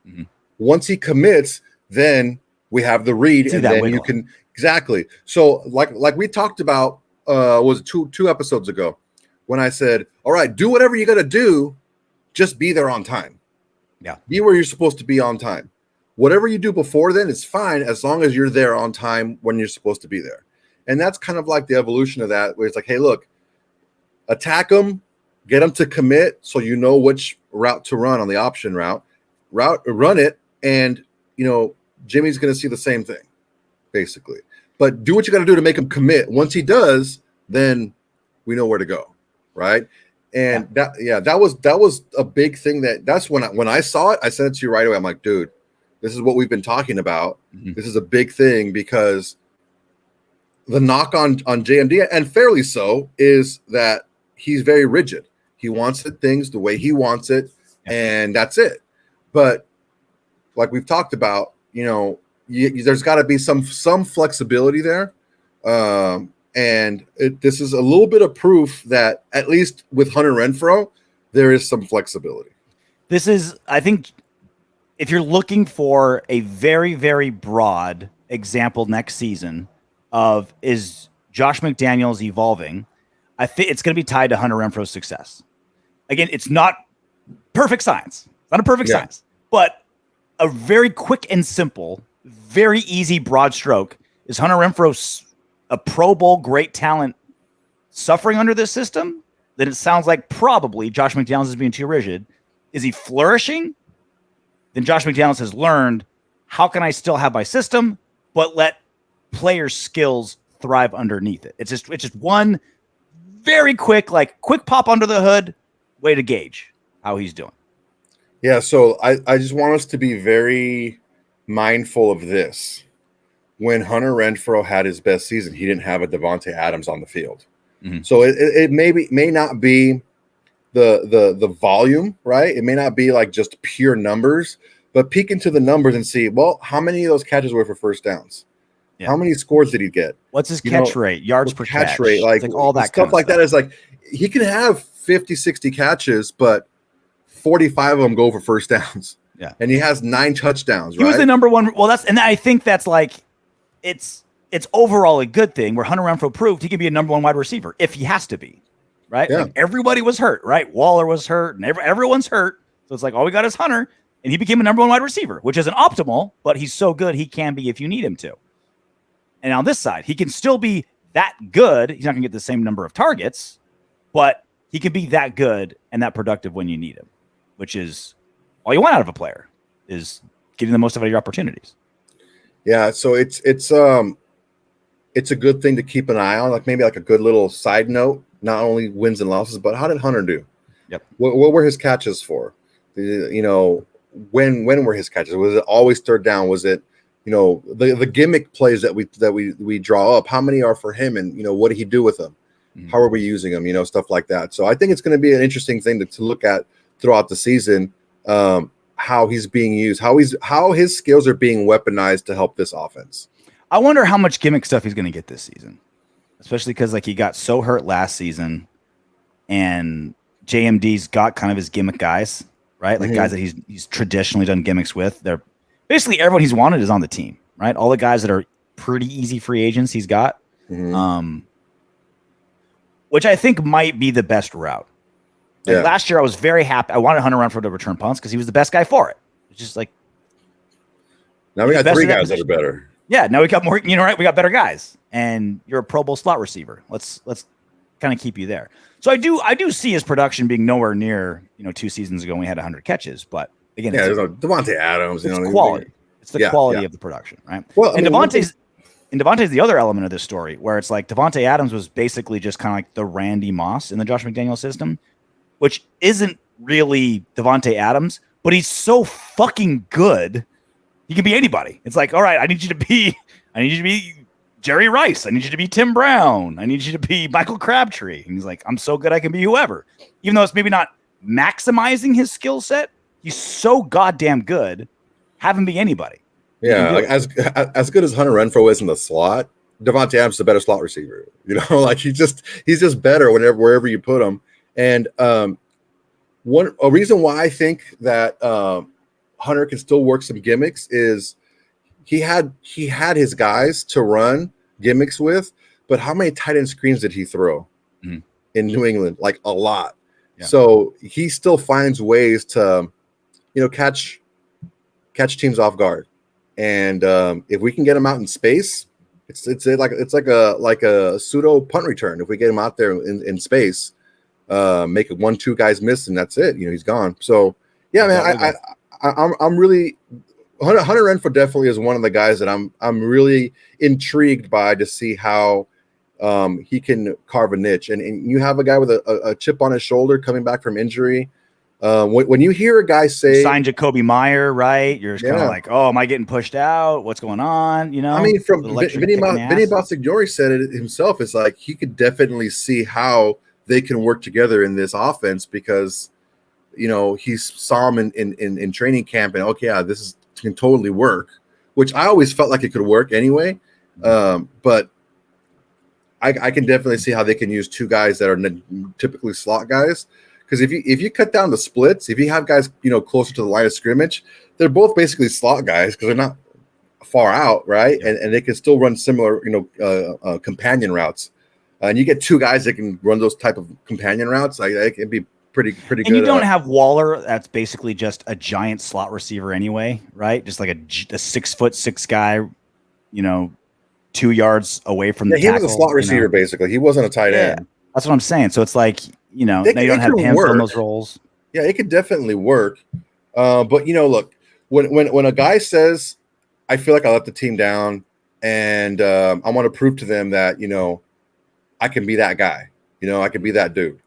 Mm-hmm. Once he commits, then we have the read, and then you can exactly. So like we talked about, was two episodes ago, when I said, all right, do whatever you got to do, just be there on time.
Yeah,
be where you're supposed to be on time. Whatever you do before then is fine, as long as you're there on time when you're supposed to be there. And that's kind of like the evolution of that, where it's like, hey, look, attack them, get them to commit so you know which route to run on the option run it, and Jimmy's going to see the same thing, basically. But do what you got to do to make him commit. Once he does, then we know where to go, right? And that was a big thing. That's when I saw it, I said it to you right away. I'm like, dude, this is what we've been talking about. Mm-hmm. This is a big thing, because the knock on JMD, and fairly so, is that he's very rigid. He wants things the way he wants it, and that's it. But like we've talked about, there's got to be some flexibility there. And this is a little bit of proof that, at least with Hunter Renfrow, there is some flexibility.
This is, I think, if you're looking for a very, very broad example next season of is Josh McDaniels evolving, I think it's going to be tied to Hunter Renfrow's success. Again, it's not perfect science. It's not a perfect science, but a very quick and simple, very easy broad stroke is Hunter Renfrow a Pro Bowl great talent suffering under this system? Then it sounds like probably Josh McDaniels is being too rigid. Is he flourishing? Then Josh McDaniels has learned, how can I still have my system, but let players' skills thrive underneath it? It's just one very quick pop under the hood way to gauge how he's doing.
Yeah, so I just want us to be very mindful of this. When Hunter Renfrow had his best season, he didn't have a Davante Adams on the field. Mm-hmm. So it may not be the volume, right? It may not be like just pure numbers, but peek into the numbers and see, well, how many of those catches were for first downs? Yeah. How many scores did he get?
What's his catch rate? Yards per catch
rate, like
all that
stuff like that is like, he can have 50, 60 catches, but 45 of them go for first downs.
Yeah.
And he has 9 touchdowns, right?
He was the number one. Well, I think that's like, it's overall a good thing where Hunter Renfrow proved he can be a number one wide receiver if he has to be, right?
Yeah.
Like everybody was hurt, right? Waller was hurt, and everyone's hurt. So it's like, all we got is Hunter, and he became a number one wide receiver, which isn't optimal, but he's so good he can be if you need him to. And on this side, he can still be that good. He's not going to get the same number of targets, but he can be that good and that productive when you need him, which is all you want out of a player, is getting the most out of your opportunities.
Yeah, so it's a good thing to keep an eye on, like maybe like a good little side note, not only wins and losses, but how did Hunter do?
Yep.
What were his catches for? When were his catches? Was it always third down? Was it, the gimmick plays that we draw up? How many are for him, and what did he do with them? Mm-hmm. How are we using them? Stuff like that. So I think it's going to be an interesting thing to look at throughout the season. How he's being used, how his skills are being weaponized to help this offense.
I wonder how much gimmick stuff he's going to get this season, especially because he got so hurt last season, and JMD's got kind of his gimmick guys, right? Like guys that he's traditionally done gimmicks with. They're basically everyone he's wanted is on the team, right? All the guys that are pretty easy free agents he's got, which I think might be the best route. Last year, I was very happy. I wanted Hunter Renfrow to return punts because he was the best guy for it. It's just like,
now we got 3 guys that are better.
Yeah, now we got more. Right? We got better guys, and you're a Pro Bowl slot receiver. Let's kind of keep you there. So I do see his production being nowhere near 2 seasons ago when we had 100 catches. But again,
there's Davante Adams.
It's quality. It's the quality of the production, right? Well, and Davante's the other element of this story, where it's like Davante Adams was basically just kind of like the Randy Moss in the Josh McDaniels system, which isn't really Davante Adams, but he's so fucking good. He can be anybody. It's like, all right, I need you to be Jerry Rice. I need you to be Tim Brown. I need you to be Michael Crabtree. And he's like, I'm so good I can be whoever. Even though it's maybe not maximizing his skill set, he's so goddamn good. Have him be anybody.
Yeah, like as good as Hunter Renfrow is in the slot, Davante Adams is a better slot receiver. He's just better wherever you put him. And a reason why I think that Hunter can still work some gimmicks is he had his guys to run gimmicks with, but how many tight end screens did he throw in New England? Like a lot. Yeah. So he still finds ways to, catch teams off guard. And if we can get him out in space, it's like a pseudo punt return. If we get him out there in space, make it 1-2 guys miss, and that's it. He's gone. So yeah, man, I'm really Hunter Renfrow definitely is one of the guys that I'm really intrigued by to see how he can carve a niche. And you have a guy with a chip on his shoulder coming back from injury. When you hear a guy say
signed Jacoby Meyer, right? You're just kind of like, oh, am I getting pushed out? What's going on?
I mean, from Vinny Bonsignori said it himself. It's like he could definitely see how they can work together in this offense because, he saw him in training camp and this can totally work, which I always felt like it could work anyway. But I can definitely see how they can use two guys that are typically slot guys. Because if you cut down the splits, if you have guys closer to the line of scrimmage, they're both basically slot guys because they're not far out, right? Yeah. And they can still run similar companion routes. And you get two guys that can run those type of companion routes, like it can be pretty good.
And you don't have Waller, that's basically just a giant slot receiver anyway, right? Just like a 6'6" guy, 2 yards away from the tackle.
He was a slot receiver basically. He wasn't a tight end.
That's what I'm saying. So it's like. Now you don't have him fill those roles.
Yeah, it could definitely work. But look, when a guy says, "I feel like I let the team down," and I want to prove to them that I can be that guy. I can be that dude.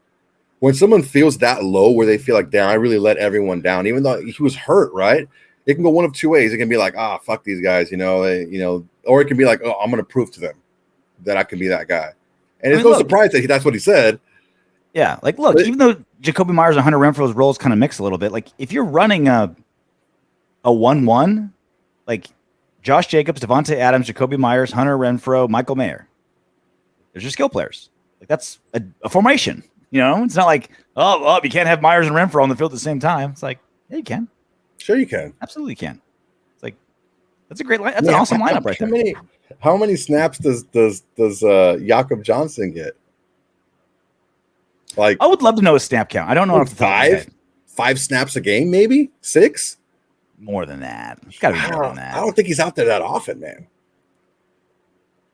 When someone feels that low, where they feel like, "Damn, I really let everyone down," even though he was hurt, right? It can go one of two ways. It can be like, fuck these guys," or it can be like, "Oh, I'm going to prove to them that I can be that guy." And it's no surprise that that's what he said.
Yeah, like look, even though Jacoby Myers and Hunter Renfrow's roles kind of mix a little bit, like if you're running a 1-1, like Josh Jacobs, Davante Adams, Jacoby Myers, Hunter Renfrow, Michael Mayer, there's your skill players. Like that's a formation. It's not like oh you can't have Myers and Renfrow on the field at the same time. It's like yeah, you can.
Sure, you can.
Absolutely can. It's like that's a great line. That's an awesome lineup right there.
How many snaps does Jakob Johnson get? Like
I would love to know his snap count. I don't know if it's
five snaps a game, maybe 6.
More than that. It's got to be more than that.
I don't think he's out there that often, man.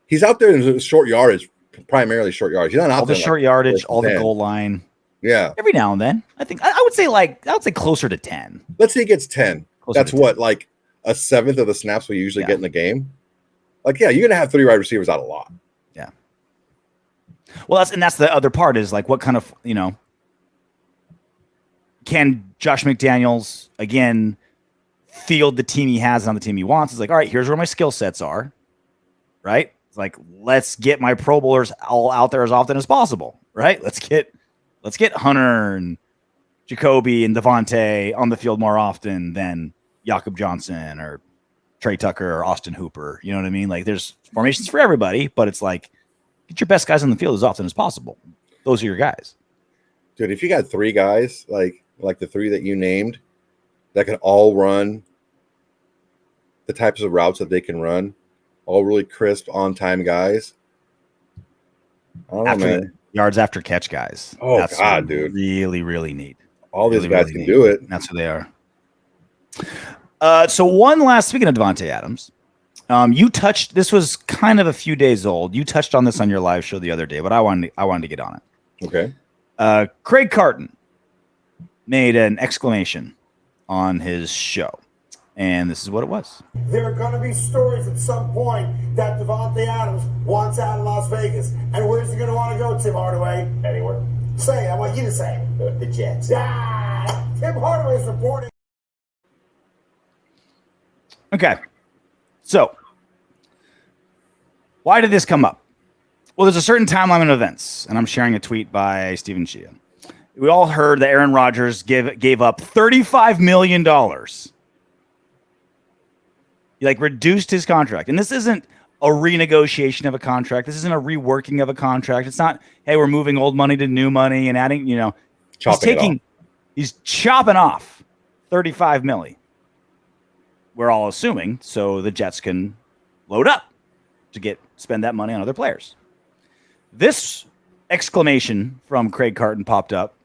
He's out there in short yardage, primarily short yardage. He's not out
all
there
the short yardage, all the goal line.
Yeah,
every now and then. I think I would say closer to 10.
Let's say he gets 10. That's what like a seventh of the snaps we usually get in the game. Like you're gonna have 3 wide receivers out a lot.
Yeah. Well, that's the other part is like what kind of, can Josh McDaniels again field the team he has on the team he wants? It's like, all right, here's where my skill sets are, right? It's like, let's get my Pro Bowlers all out there as often as possible, right? Let's get Hunter and Jacoby and Davante on the field more often than Jakob Johnson or Trey Tucker or Austin Hooper. You know what I mean? Like there's formations for everybody, but it's like, get your best guys on the field as often as possible. Those are your guys.
Dude, if you got 3 guys, like the 3 that you named, that can all run the types of routes that they can run, all really crisp, on-time guys. I don't know, man.
Yards after catch guys.
Oh, that's God, dude.
Really, really neat.
All these guys can do it.
That's who they are. So speaking of Davante Adams, you touched, this was kind of a few days old. You touched on this on your live show the other day, but I wanted to get on it.
Okay.
Craig Carton made an exclamation on his show, and this is what it was.
There are going to be stories at some point that Davante Adams wants out of Las Vegas. And where's he going to want to go, Tim Hardaway? Anywhere. Say it. I want you to say it. The Jets. Tim Hardaway's reporting.
Okay. So, why did this come up? Well, there's a certain timeline of events, and I'm sharing a tweet by Steven Chia. We all heard that Aaron Rodgers gave up $35 million. He reduced his contract. And this isn't a renegotiation of a contract. This isn't a reworking of a contract. It's not, hey, we're moving old money to new money and adding, he's chopping off $35 million. We're all assuming so the Jets can load up to spend that money on other players. This exclamation from Craig Carton popped up,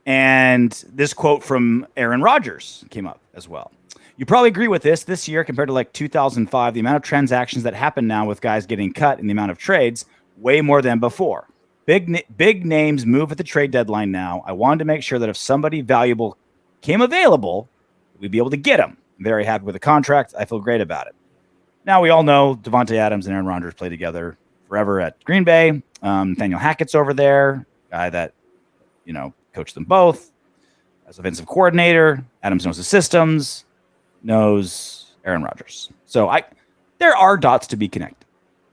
and this quote from Aaron Rodgers came up as well. You probably agree with this year compared to 2005, the amount of transactions that happen now with guys getting cut and the amount of trades way more than before. Big names move at the trade deadline now. I wanted to make sure that if somebody valuable came available, we'd be able to get him. I'm very happy with the contract. I feel great about it. Now, we all know Davante Adams and Aaron Rodgers play together forever at Green Bay. Nathaniel Hackett's over there, guy that, coached them both as offensive coordinator. Adams knows the systems, knows Aaron Rodgers. So there are dots to be connected.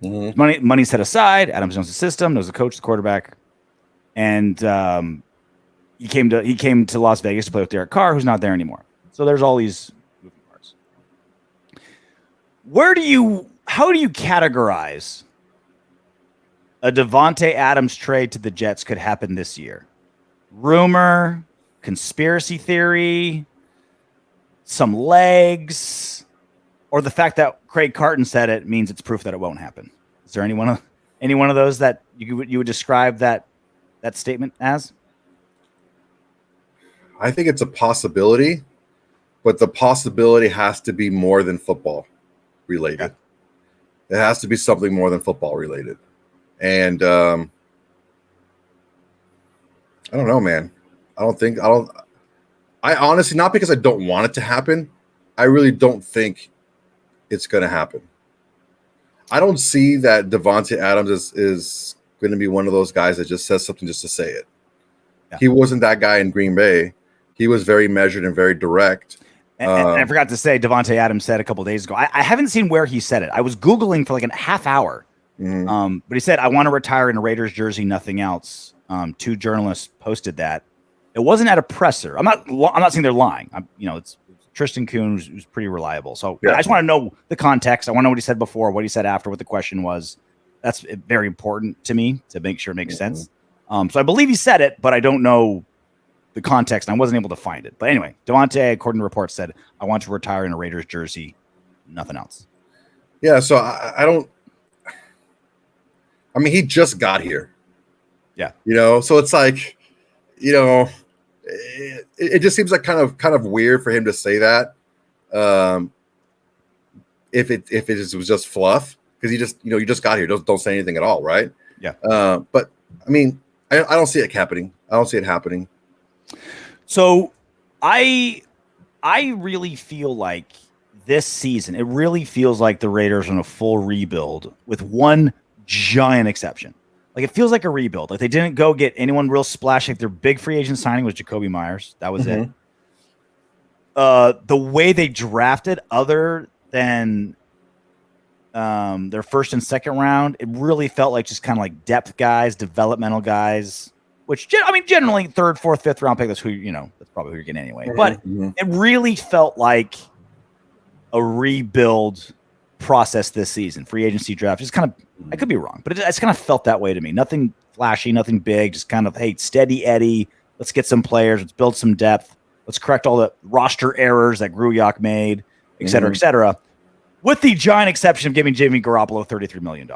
Mm-hmm. Money set aside. Adams knows the system, knows the coach, the quarterback, and he came to Las Vegas to play with Derek Carr, who's not there anymore. So there's all these moving parts. How do you categorize a Davante Adams trade to the Jets could happen this year? Rumor, conspiracy theory, some legs, or the fact that Craig Carton said it means it's proof that it won't happen? Is there any one of those that you would describe that statement as?
I think it's a possibility, but the possibility has to be more than football related. Yeah. It has to be something more than football related. And I don't know, man. I honestly, not because I don't want it to happen, I really don't think it's going to happen. I don't see that Davante Adams is going to be one of those guys that just says something just to say it. Yeah. He wasn't that guy in Green Bay. He was very measured and very direct.
And I forgot to say, Davante Adams said a couple of days ago, I haven't seen where he said it. I was Googling for like a half hour. Mm-hmm. But he said, I want to retire in a Raiders jersey, nothing else. 2 journalists posted that. It wasn't at a presser. I'm not saying they're lying. It's Tristan Kuhn, who's pretty reliable. So yeah. I just want to know the context. I want to know what he said before, what he said after, what the question was. That's very important to me to make sure it makes sense. So I believe he said it, but I don't know the context, and I wasn't able to find it. But anyway, Davante, according to reports, said, I want to retire in a Raiders jersey, nothing else.
Yeah, so I don't – he just got here.
Yeah.
So it's like, it just seems like kind of weird for him to say that. If it was just fluff, because you just got here, don't say anything at all, right?
Yeah.
But I don't see it happening. I don't see it happening.
So I really feel like this season, it really feels like the Raiders are in a full rebuild with one giant exception. Like, it feels like a rebuild. Like, they didn't go get anyone real splashy. Like, their big free agent signing was Jacoby Myers. That was it. The way they drafted, other than their first and second round, it really felt like just kind of like depth guys, developmental guys, which, generally third, fourth, fifth round pick, that's who, that's probably who you're getting anyway. But it really felt like a rebuild process this season. Free agency draft, just kind of, I could be wrong, but it's kind of felt that way to me. Nothing flashy, nothing big, just kind of, hey, steady Eddie. Let's get some players. Let's build some depth. Let's correct all the roster errors that Gruyak made, et cetera, et cetera. With the giant exception of giving Jimmy Garoppolo $33 million.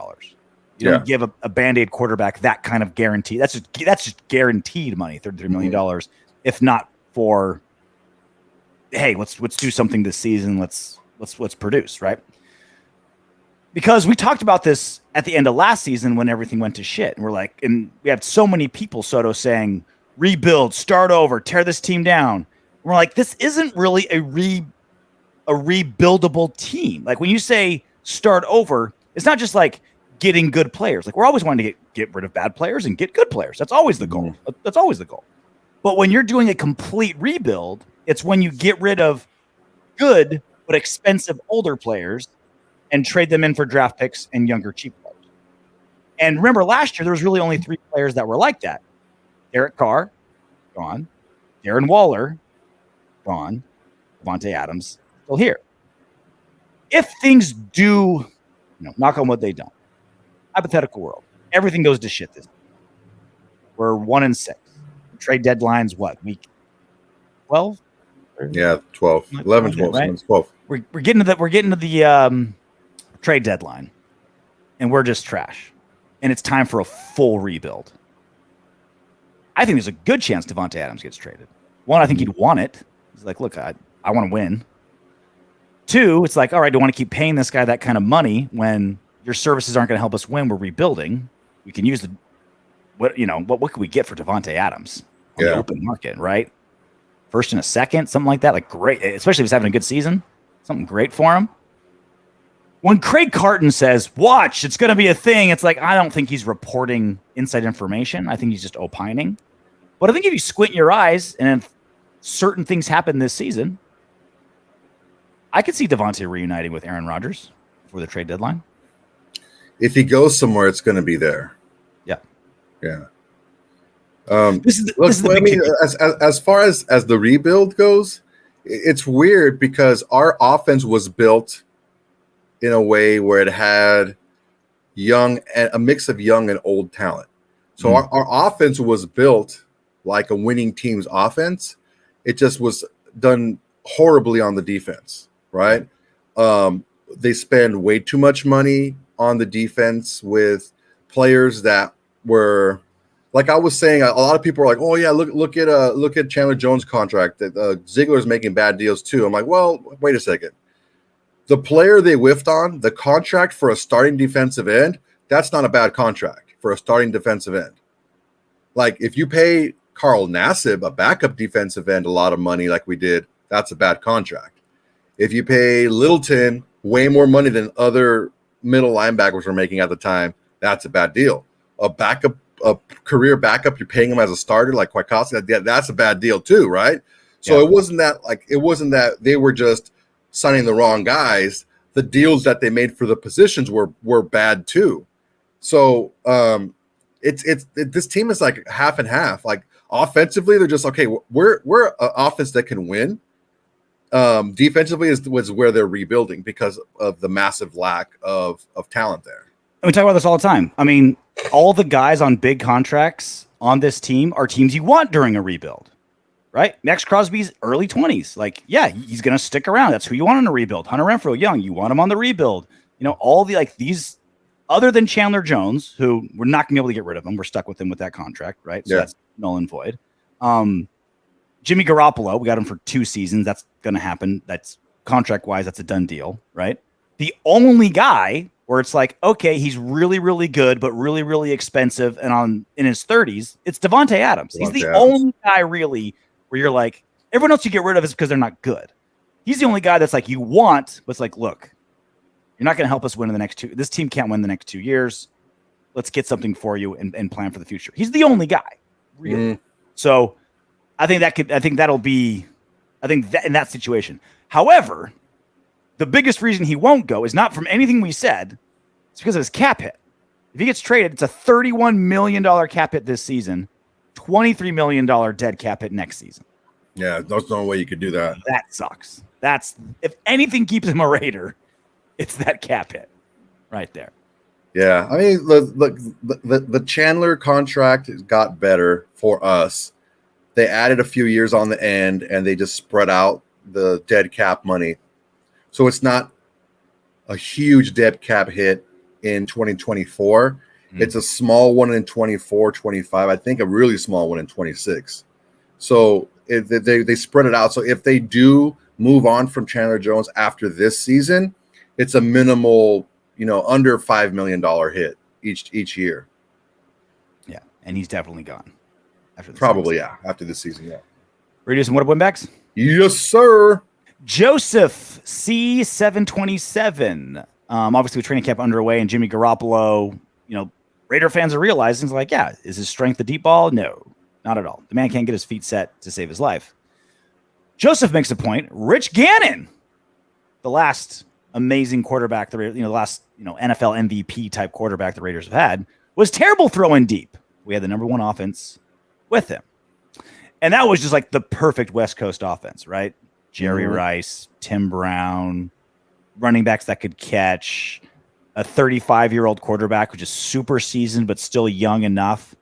You don't give a Band-Aid quarterback that kind of guarantee. That's just guaranteed money, $33 million. If not for, hey, let's do something this season. Let's produce, right? Because we talked about this at the end of last season when everything went to shit. And we're like, and we had so many people, Soto, saying, rebuild, start over, tear this team down. And we're like, this isn't really a rebuildable team. Like, when you say start over, it's not just like getting good players. Like, we're always wanting to get rid of bad players and get good players. That's always the goal. That's always the goal. But when you're doing a complete rebuild, it's when you get rid of good but expensive older players and trade them in for draft picks and younger, cheap players. And remember, last year, there was really only 3 players that were like that. Derek Carr, gone. Darren Waller, gone. Davante Adams, still here. If things do, knock on wood, they don't. Hypothetical world. Everything goes to shit this year. We're 1-6. Trade deadline's what, week 12?
Yeah, 12. 11, 12. Right? 12.
We're getting to the trade deadline, and we're just trash. And it's time for a full rebuild. I think there's a good chance Davante Adams gets traded. 1, I think he'd want it. He's like, look, I want to win. 2, it's like, all right, do I want to keep paying this guy that kind of money when your services aren't going to help us win? We're rebuilding. We can use what could we get for Davante Adams on the open market, right? First and a second, something like that. Like great, especially if he's having a good season. Something great for him. When Craig Carton says, watch, it's going to be a thing, it's like, I don't think he's reporting inside information. I think he's just opining. But I think if you squint your eyes and if certain things happen this season, I could see Davante reuniting with Aaron Rodgers before the trade deadline.
If he goes somewhere, it's going to be there.
Yeah.
Yeah. As far as the rebuild goes, it's weird because our offense was built in a way where it had a mix of young and old talent. So our offense was built like a winning team's offense. It just was done horribly on the defense, right? They spend way too much money on the defense with players that were, like I was saying, a lot of people are like, "Oh yeah, look at Chandler Jones' contract. That Ziegler's making bad deals too." I'm like, well, wait a second. The player they whiffed on, the contract for a starting defensive end, that's not a bad contract for a starting defensive end. Like if you pay Carl Nassib, a backup defensive end, a lot of money like we did, that's a bad contract. If you pay Littleton way more money than other middle linebackers were making at the time, that's a bad deal. A career backup, you're paying him as a starter like Kwiatkowski, that's a bad deal too, right? So it wasn't that they were just signing the wrong guys. The deals that they made for the positions were bad too. So this team is like half and half. Like offensively, they're just okay. We're an offense that can win. Defensively was where they're rebuilding because of the massive lack of talent there.
And we talk about this all the time. I mean, all the guys on big contracts on this team are teams you want during a rebuild, right? Maxx Crosby's early 20s. Like, yeah, he's going to stick around. That's who you want in a rebuild. Hunter Renfrow, young, you want him on the rebuild. All the these, other than Chandler Jones, who we're not going to be able to get rid of him. We're stuck with him with that contract, right? So that's null and void. Jimmy Garoppolo, we got him for 2 seasons. That's going to happen. That's contract-wise, that's a done deal, right? The only guy where it's like, okay, he's really, really good, but really, really expensive, and in his 30s, it's Davante Adams. He's the only guy really where you're like, everyone else you get rid of is because they're not good. He's the only guy that's like you want, but it's like, look, you're not going to help us win in the next 2. This team can't win the next 2 years. Let's get something for you and plan for the future. He's the only guy, really. So I think that'll be in that situation. However, the biggest reason he won't go is not from anything we said. It's because of his cap hit. If he gets traded, it's a $31 million cap hit this season, $23 million dead cap hit next season.
Yeah, there's no way you could do that.
That sucks. If anything keeps him a Raider, it's that cap hit right there.
Yeah, I mean, the Chandler contract got better for us. They added a few years on the end, and they just spread out the dead cap money. So it's not a huge dead cap hit in 2024. It's a small one in 24, 25. I think a really small one in 26. So they spread it out. So if they do move on from Chandler Jones after this season, it's a minimal, under $5 million hit each year.
Yeah, and he's definitely gone after this
Probably,
season.
yeah, after this season, yeah.
Ready to do some What Up Windbags?
Yes, sir.
Joseph C727. Obviously, with training camp underway and Jimmy Garoppolo, Raider fans are realizing, like, yeah, is his strength the deep ball? No, not at all. The man can't get his feet set to save his life. Joseph makes a point. Rich Gannon, the last amazing quarterback, the last NFL MVP type quarterback the Raiders have had, was terrible throwing deep. We had the number 1 offense with him, and that was just like the perfect West Coast offense, right? Jerry Rice, Tim Brown, running backs that could catch, a 35-year-old quarterback who's just super seasoned but still young enough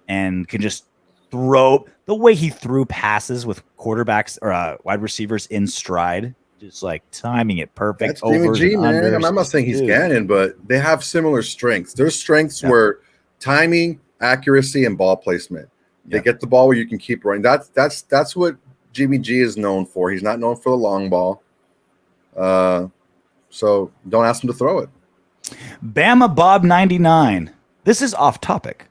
and can just throw the way he threw passes with quarterbacks or wide receivers in stride, just like timing it perfect.
That's Jimmy G, man. I'm not saying he's Gannon, but they have similar strengths. Their strengths were timing, accuracy, and ball placement. They get the ball where you can keep running. That's what Jimmy G is known for. He's not known for the long ball. So don't ask him to throw it.
Bama Bob 99. This is off topic.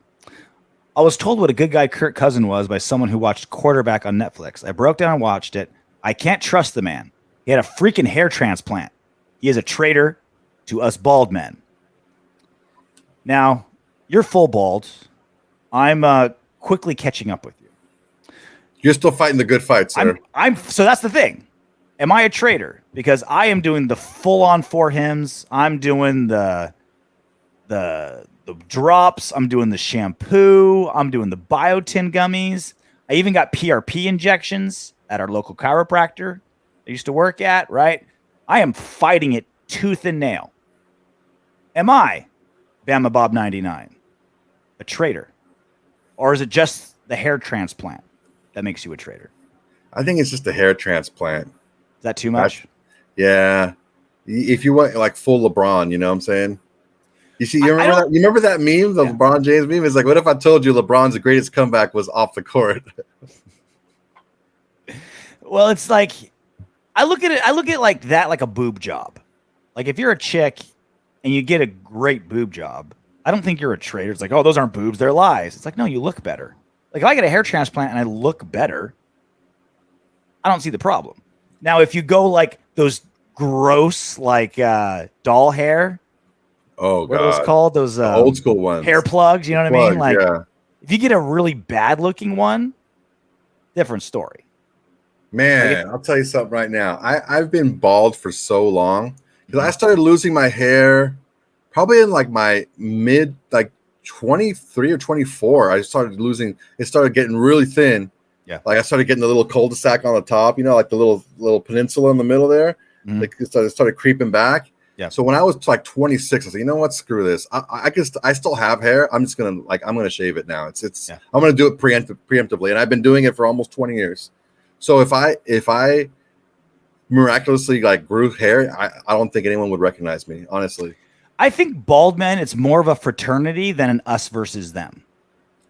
I was told what a good guy Kirk Cousin was by someone who watched Quarterback on Netflix. I broke down and watched it. I can't trust the man. He had a freaking hair transplant. He is a traitor to us bald men. Now, you're full bald. I'm quickly catching up with you.
You're still fighting the good fight, sir.
So that's the thing. Am I a traitor? Because I am doing the full-on four hymns. I'm doing the drops. I'm doing the shampoo. I'm doing the biotin gummies. I even got PRP injections at our local chiropractor I used to work at, right? I am fighting it tooth and nail. Am I, Bama Bob 99, a traitor? Or is it just the hair transplant that makes you a traitor?
I think it's just a hair transplant.
Is that too much?
Yeah. If you want like full LeBron, you know what I'm saying? You see, you remember that meme, the LeBron James meme? It's like, what if I told you LeBron's greatest comeback was off the court?
Well, it's like I look at like that like a boob job. Like if you're a chick and you get a great boob job, I don't think you're a traitor. It's like, oh, those aren't boobs, they're lies. It's like, no, you look better. Like if I get a hair transplant and I look better, I don't see the problem. Now, if you go like those gross like doll hair,
oh,
what are those called? Those
old school ones,
hair plugs. You know what I mean? Like,
yeah.
If you get a really bad looking one, different story.
Man, I'll tell you something right now. I've been bald for so long because I started losing my hair probably in like my mid like 23 or 24. I started losing. It started getting really thin.
Yeah,
like I started getting the little cul-de-sac on the top. You know, like the little peninsula in the middle there. Mm-hmm. Like it started creeping back. Yeah. So when I was like 26, I said, you know what? Screw this. I still have hair. I'm just gonna I'm gonna shave it now. I'm gonna do it preemptively, and I've been doing it for almost 20 years. So if I miraculously like grew hair, I don't think anyone would recognize me, honestly.
I think bald men, it's more of a fraternity than an us versus them.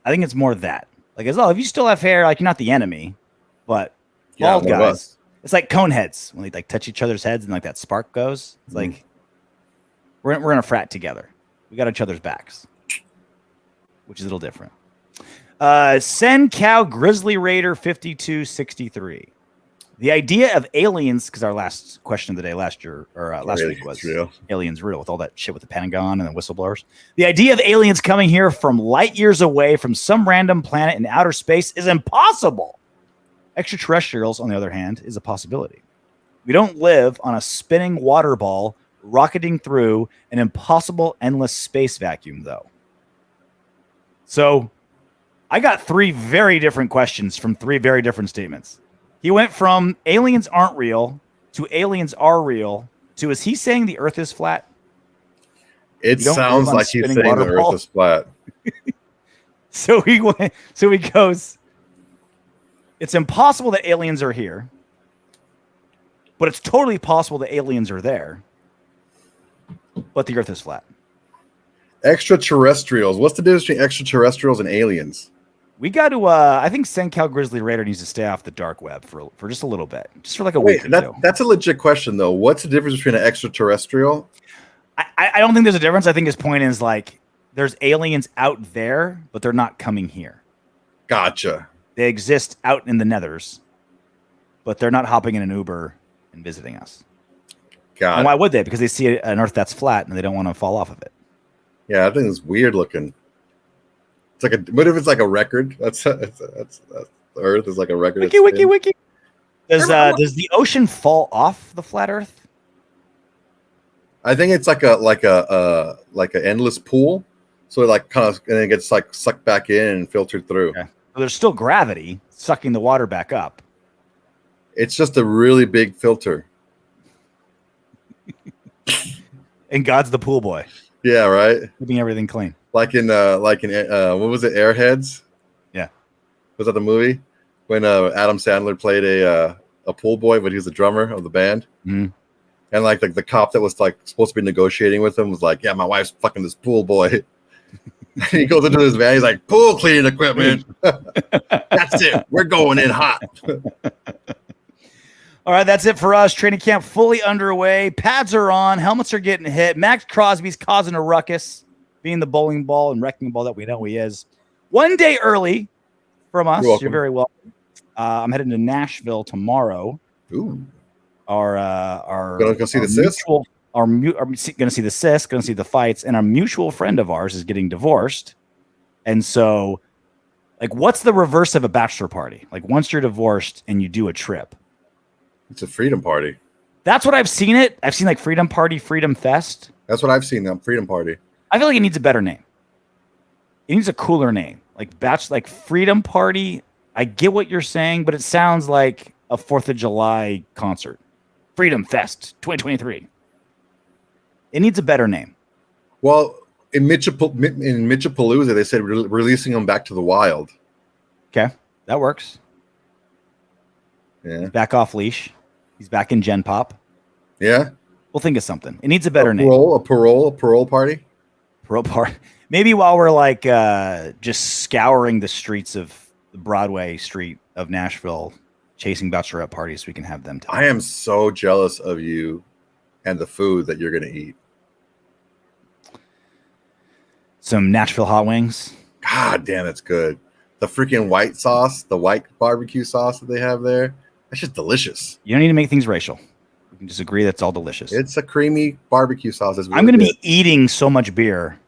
I think it's more that. Like, as well, if you still have hair, like you're not the enemy, but bald guys, it's like cone heads when they like touch each other's heads and like that spark goes. It's like we're in a frat together. We got each other's backs, which is a little different. Send Cow Grizzly Raider 5263. The idea of aliens, because our last question of the day last week was real. Aliens real with all that shit with the Pentagon and the whistleblowers. The idea of aliens coming here from light years away from some random planet in outer space is impossible. Extraterrestrials, on the other hand, is a possibility. We don't live on a spinning water ball rocketing through an impossible endless space vacuum, though. So I got three very different questions from three very different statements. He went from aliens aren't real to aliens are real to is he saying the earth is flat?
It sounds like he's saying the earth is flat.
So he goes, it's impossible that aliens are here, but it's totally possible that aliens are there, but the earth is flat.
Extraterrestrials. What's the difference between extraterrestrials and aliens?
We got to, I think Sencal Grizzly Raider needs to stay off the dark web for just a little bit, just for like a week or two.
That's a legit question, though. What's the difference between an extraterrestrial?
I don't think there's a difference. I think his point is like there's aliens out there, but they're not coming here.
Gotcha.
They exist out in the nethers, but they're not hopping in an Uber and visiting us.
Got
and why would they? Because they see an Earth that's flat and they don't want to fall off of it.
Yeah, I think it's weird looking. It's like what if it's like a record? That's the Earth is like a record.
Wiki. Does the ocean fall off the flat Earth?
I think it's like an endless pool. So it like kind of and it gets like sucked back in and filtered through.
Okay. So there's still gravity sucking the water back up.
It's just a really big filter.
And God's the pool boy.
Yeah, right.
Keeping everything clean.
Like in what was it? Airheads.
Yeah.
Was that the movie when Adam Sandler played a pool boy, but he was the drummer of the band?
Mm-hmm.
And like the cop that was like supposed to be negotiating with him was like, "Yeah, my wife's fucking this pool boy." He goes into his van. He's like, "Pool cleaning equipment." That's it. We're going in hot.
All right, that's it for us. Training camp fully underway. Pads are on. Helmets are getting hit. Maxx Crosby's causing a ruckus, being the bowling ball and wrecking ball that we know he is. one day early from us.
You're welcome.
You're very welcome. I'm heading to Nashville tomorrow.
Ooh.
Our
Gonna go see the sis?
Going to see the sis, going to see the fights, and our mutual friend of ours is getting divorced. And so, like, what's the reverse of a bachelor party? Like, once you're divorced and you do a trip.
It's a freedom party.
That's what I've seen it. I've seen, like, Freedom Party, Freedom Fest.
That's what I've seen, them freedom party.
I feel like it needs a better name. It needs a cooler name. Like Freedom Party. I get what you're saying, but it sounds like a 4th of July concert. Freedom Fest 2023. It needs a better name.
Well, in Mitchapalooza, they said releasing them back to the wild.
Okay, that works.
Yeah.
He's back off leash. He's back in Gen Pop.
Yeah.
We'll think of something. It needs a better name.
A parole party.
Parole party. Maybe while we're like just scouring the streets of the Broadway street of Nashville, chasing bachelorette parties, we can have them.
I am so jealous of you and the food that you're going to eat.
Some Nashville hot wings.
God damn, it's good. The freaking white sauce, the white barbecue sauce that they have there, that's just delicious.
You don't need to make things racial. We can just agree that's all delicious.
It's a creamy barbecue sauce. Really
I'm going to be eating so much beer.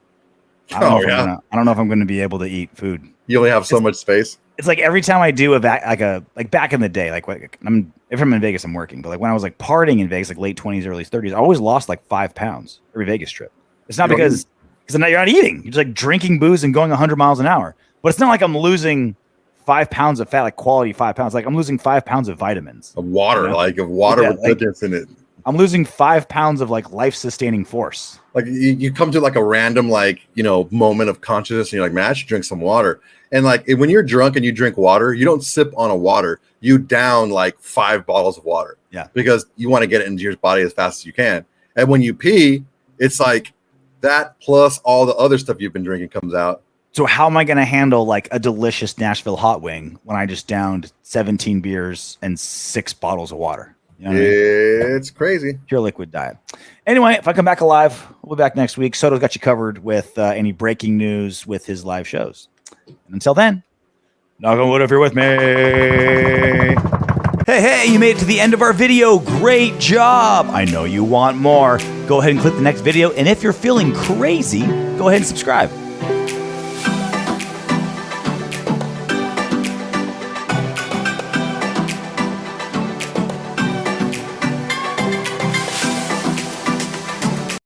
I don't know if I'm going to be able to eat food.
You only have so much space.
It's like every time I do like back in the day, like if I'm in Vegas, I'm working. But like when I was like partying in Vegas, like late 20s, early 30s, I always lost like 5 pounds every Vegas trip. It's not because you're not eating. You're just like drinking booze and going 100 miles an hour. But it's not like I'm losing 5 pounds of fat, like quality 5 pounds. Like I'm losing 5 pounds of vitamins.
Of water,
you know?
With goodness in it.
I'm losing 5 pounds of like life-sustaining force.
Like you come to like a random moment of consciousness, and you're like, man, I should drink some water. And like when you're drunk and you drink water, you don't sip on a water. You down like 5 bottles of water.
Yeah.
Because you want to get it into your body as fast as you can. And when you pee, it's like that plus all the other stuff you've been drinking comes out.
So how am I going to handle like a delicious Nashville hot wing when I just downed 17 beers and 6 bottles of water? You know what I mean?
It's crazy.
Pure liquid diet. Anyway, if I come back alive, we'll be back next week. Soto's got you covered with any breaking news with his live shows. And until then, knock on wood if you're with me. Hey, you made it to the end of our video. Great job. I know you want more. Go ahead and click the next video. And if you're feeling crazy, go ahead and subscribe.